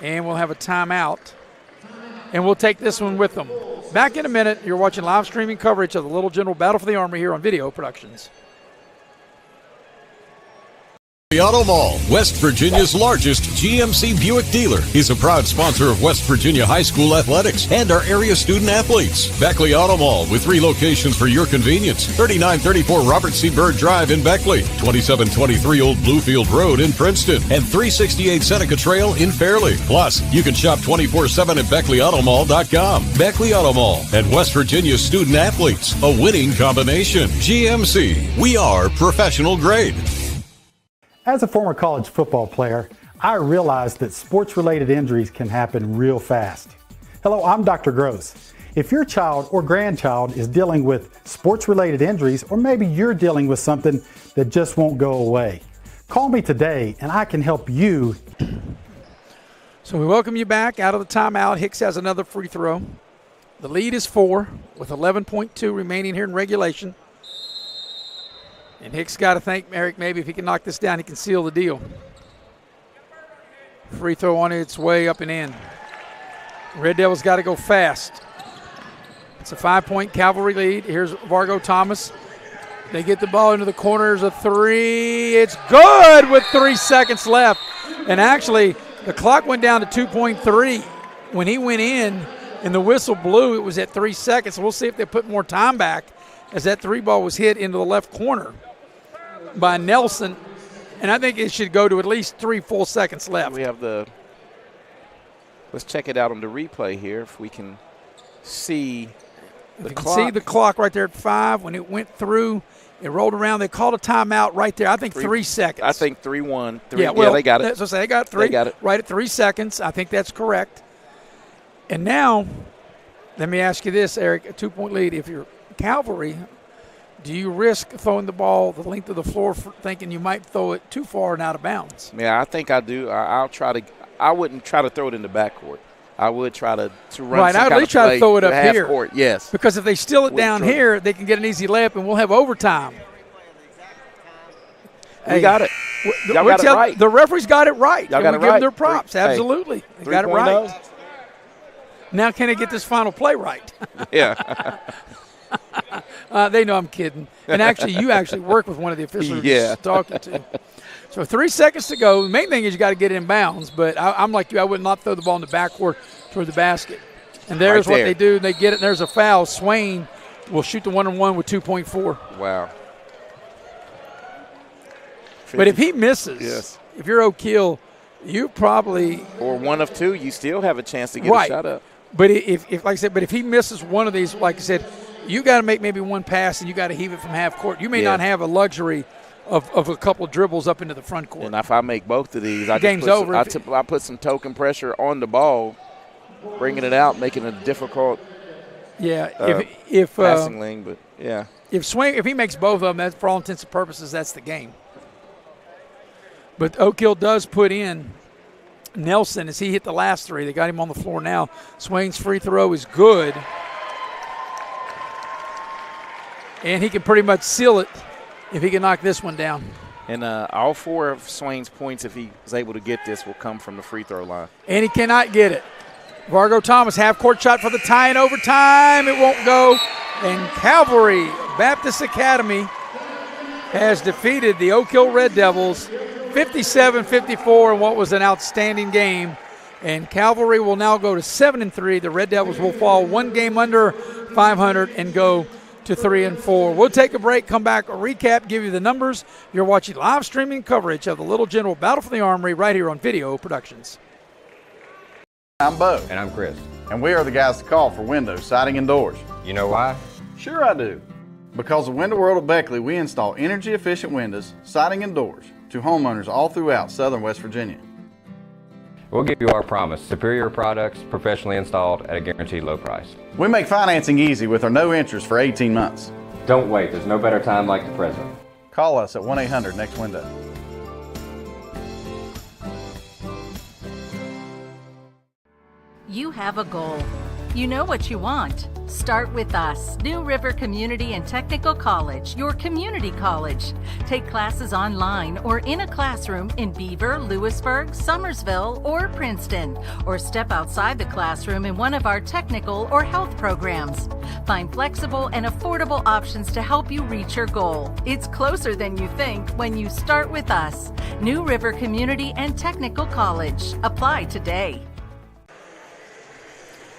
And we'll have a timeout. And we'll take this one with them. Back in a minute. You're watching live streaming coverage of the Little General Battle for the Army here on Video Productions. The Auto Mall, West Virginia's largest GMC Buick dealer, is a proud sponsor of West Virginia High School athletics and our area student athletes. Beckley Auto Mall, with 3 locations for your convenience: 3934 Robert C. Byrd Drive in Beckley, 2723 Old Bluefield Road in Princeton, and 368 Seneca Trail in Fairleigh. Plus, you can shop 24/7 at BeckleyAutomall.com. Beckley Auto Mall and West Virginia's student athletes, a winning combination. GMC, we are professional grade. As a former college football player, I realized that sports-related injuries can happen real fast. Hello, I'm Dr. Gross. If your child or grandchild is dealing with sports-related injuries, or maybe you're dealing with something that just won't go away, call me today and I can help you. So we welcome you back out of the timeout. Hicks has another free throw. The lead is 4 with 11.2 remaining here in regulation. And Hicks got to think, Eric, maybe if he can knock this down, he can seal the deal. Free throw on its way up and in. Red Devils got to go fast. It's a 5-point Calvary lead. Here's Vargo Thomas. They get the ball into the corner. There's a 3. It's good with 3 seconds left. And actually, the clock went down to 2.3. When he went in and the whistle blew, it was at 3 seconds. So we'll see if they put more time back, as that 3 ball was hit into the left corner by Nelson, and I think it should go to at least 3 full seconds left. We have let's check it out on the replay here if we can see the clock. See the clock right there at 5. When it went through, it rolled around. They called a timeout right there. I think 3 seconds. I think 3-1. Yeah, they got it. So they got 3. They got it. Right at 3 seconds. I think that's correct. And now, let me ask you this, Eric, a 2-point lead. If you're Calvary, do you risk throwing the ball the length of the floor thinking you might throw it too far and out of bounds? Yeah, I think I do. I wouldn't try to throw it in the backcourt. I would try to run right, some I would at least try to throw it up here. Court, yes. Because if they steal it down here, they can get an easy layup and we'll have overtime. We got it. Y'all got it right. The referees got it right. Y'all got it give right. them their props. Absolutely. They got it right. 3.0. Now can they get this final play right? Yeah. They know I'm kidding. And actually, you actually work with one of the officials you're talking to. So 3 seconds to go. The main thing is you got to get it in bounds. But I'm like you. I would not throw the ball in the backcourt toward the basket. And there's what they do. They get it, and there's a foul. Swain will shoot the 1-on-1 with 2.4. Wow. But if he misses, if you're Oak Hill, you probably – or 1 of 2, you still have a chance to get a shot up. But if like I said, but if he misses one of these, like I said, you got to make maybe one pass and you got to heave it from half court. You may not have a luxury of a couple of dribbles up into the front court. And if I make both of these, game's over. I put some token pressure on the ball, bringing it out, making it a difficult if passing lane. But, yeah. If he makes both of them, that's, for all intents and purposes, that's the game. But Oak Hill does put in Nelson as he hit the last 3. They got him on the floor now. Swain's free throw is good. And he can pretty much seal it if he can knock this one down. And all 4 of Swain's points, if he is able to get this, will come from the free throw line. And he cannot get it. Vargo Thomas, half-court shot for the tie in overtime. It won't go. And Calvary Baptist Academy has defeated the Oak Hill Red Devils 57-54 in what was an outstanding game. And Calvary will now go to 7-3. The Red Devils will fall 1 game under 500 and go to 3-4. We'll take a break, come back, recap, give you the numbers. You're watching live streaming coverage of the Little General Battle for the Armory right here on Video Productions. I'm Bo. And I'm Chris. And we are the guys to call for windows, siding, and doors. You know why? Sure I do. Because of Window World of Beckley, we install energy-efficient windows, siding, and doors to homeowners all throughout southern West Virginia. We'll give you our promise. Superior products, professionally installed at a guaranteed low price. We make financing easy with our no interest for 18 months. Don't wait. There's no better time like the present. Call us at 1-800-NEXT-WINDOW. You have a goal. You know what you want. Start with us. New River Community and Technical College, your community college. Take classes online or in a classroom in Beaver, Lewisburg, Summersville, or Princeton. Or step outside the classroom in one of our technical or health programs. Find flexible and affordable options to help you reach your goal. It's closer than you think when you start with us. New River Community and Technical College. Apply today.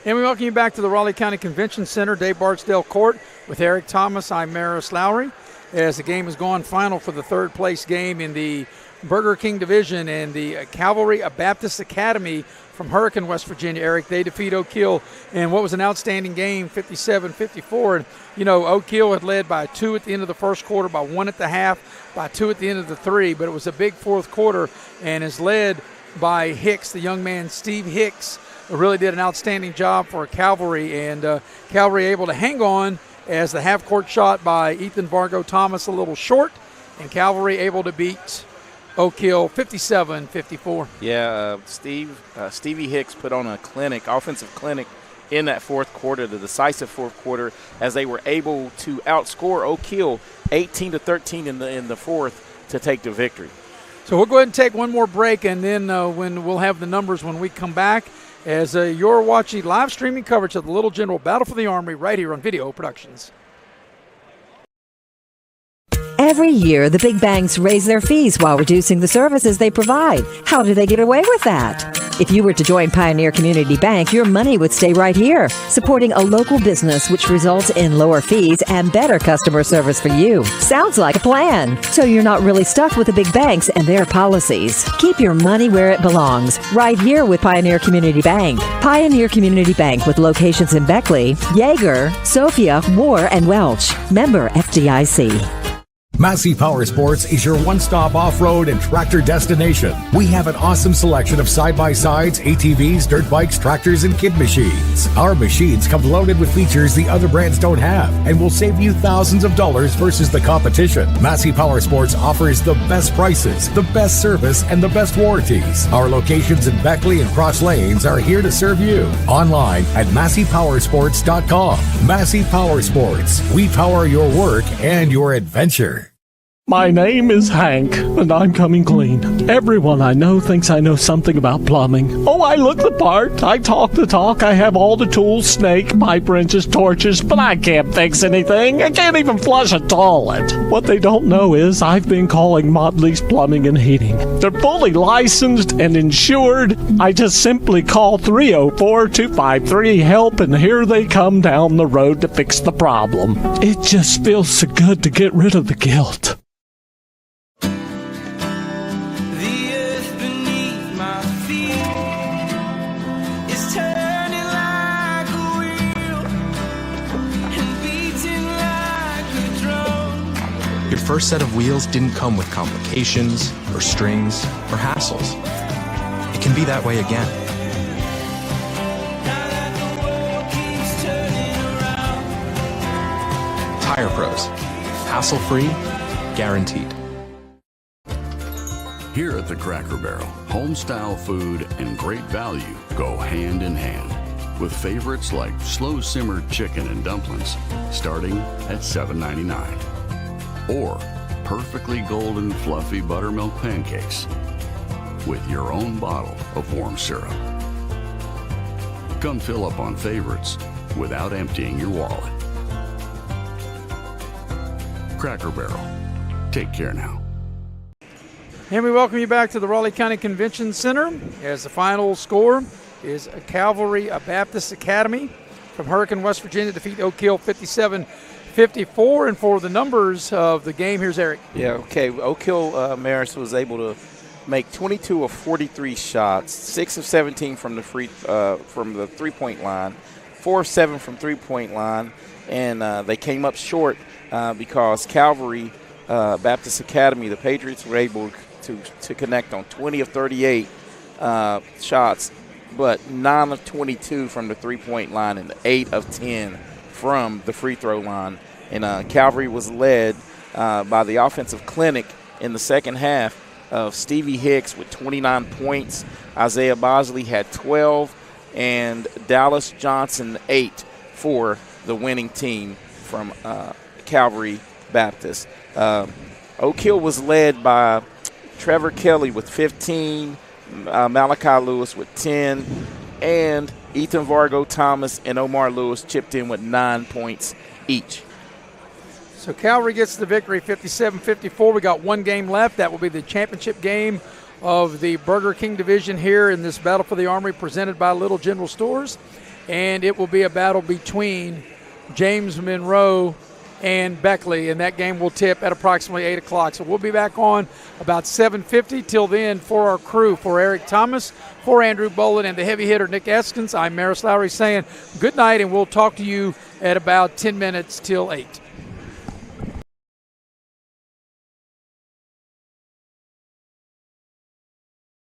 And we welcome you back to the Raleigh County Convention Center, Dave Barksdale Court, with Eric Thomas. I'm Maris Lowry. As the game has gone final for the third place game in the Burger King division, and the Calvary Baptist Academy from Hurricane, West Virginia, Eric, they defeat Oak Hill in what was an outstanding game, 57-54. And, you know, Oak Hill had led by 2 at the end of the first quarter, by 1 at the half, by 2 at the end of the 3. But it was a big fourth quarter and is led by Hicks, the young man, Steve Hicks, really did an outstanding job for Calvary, and Calvary able to hang on as the half-court shot by Ethan Vargo Thomas a little short, and Calvary able to beat Oak Hill 57-54. Yeah, Stevie Hicks put on a offensive clinic in that fourth quarter, the decisive fourth quarter, as they were able to outscore Oak Hill 18-13 in the fourth to take the victory. So we'll go ahead and take one more break, and then when we'll have the numbers when we come back, as you're watching live streaming coverage of the Little General Battle for the Armory right here on Video Productions. Every year, the big banks raise their fees while reducing the services they provide. How do they get away with that? If you were to join Pioneer Community Bank, your money would stay right here, supporting a local business, which results in lower fees and better customer service for you. Sounds like a plan. So you're not really stuck with the big banks and their policies. Keep your money where it belongs, right here with Pioneer Community Bank. Pioneer Community Bank, with locations in Beckley, Yeager, Sophia, Moore, and Welch. Member FDIC. Massey Power Sports is your one-stop off-road and tractor destination. We have an awesome selection of side-by-sides, ATVs, dirt bikes, tractors, and kid machines. Our machines come loaded with features the other brands don't have and will save you thousands of dollars versus the competition. Massey Power Sports offers the best prices, the best service, and the best warranties. Our locations in Beckley and Cross Lanes are here to serve you. Online at MasseyPowersports.com. Massey Power Sports. We power your work and your adventure. My name is Hank, and I'm coming clean. Everyone I know thinks I know something about plumbing. Oh, I look the part. I talk the talk. I have all the tools, snake, pipe wrenches, torches, but I can't fix anything. I can't even flush a toilet. What they don't know is I've been calling Motley's Plumbing and Heating. They're fully licensed and insured. I just simply call 304-253-HELP, and here they come down the road to fix the problem. It just feels so good to get rid of the guilt. Your first set of wheels didn't come with complications, or strings, or hassles. It can be that way again. Tire Pros. Hassle-free, guaranteed. Here at the Cracker Barrel, home-style food and great value go hand in hand, with favorites like slow-simmered chicken and dumplings starting at $7.99. Or perfectly golden fluffy buttermilk pancakes with your own bottle of warm syrup. Come fill up on favorites without emptying your wallet. Cracker Barrel. Take care now. And we welcome you back to the Raleigh County Convention Center as the final score is a Calvary Baptist Academy from Hurricane, West Virginia, defeat Oak Hill 57-54. And for the numbers of the game, here's Eric. Yeah, okay. Oak Hill Marist was able to make 22 of 43 shots, 6 of 17 from the three-point line, 4 of 7 from three-point line, and they came up short because Calvary Baptist Academy, the Patriots were able to connect on 20 of 38 shots, but 9 of 22 from the three-point line and 8 of 10 from the free throw line. And Calvary was led by the offensive clinic in the second half of Stevie Hicks with 29 points. Isaiah Bosley had 12, and Dallas Johnson 8 for the winning team from Calvary Baptist. Oak Hill was led by Trevor Kelly with 15, Malachi Lewis with 10, and Ethan Vargo Thomas and Omar Lewis chipped in with 9 points each. So Calvary gets the victory 57-54. We got one game left. That will be the championship game of the Burger King division here in this Battle for the Armory presented by Little General Stores. And it will be a battle between James Monroe and Beckley, and that game will tip at approximately 8 o'clock. So we'll be back on about 7:50. Till then, for our crew, for Eric Thomas, for Andrew Bolin, and the heavy hitter Nick Eskins, I'm Maris Lowry saying good night, and we'll talk to you at about 10 minutes till 8.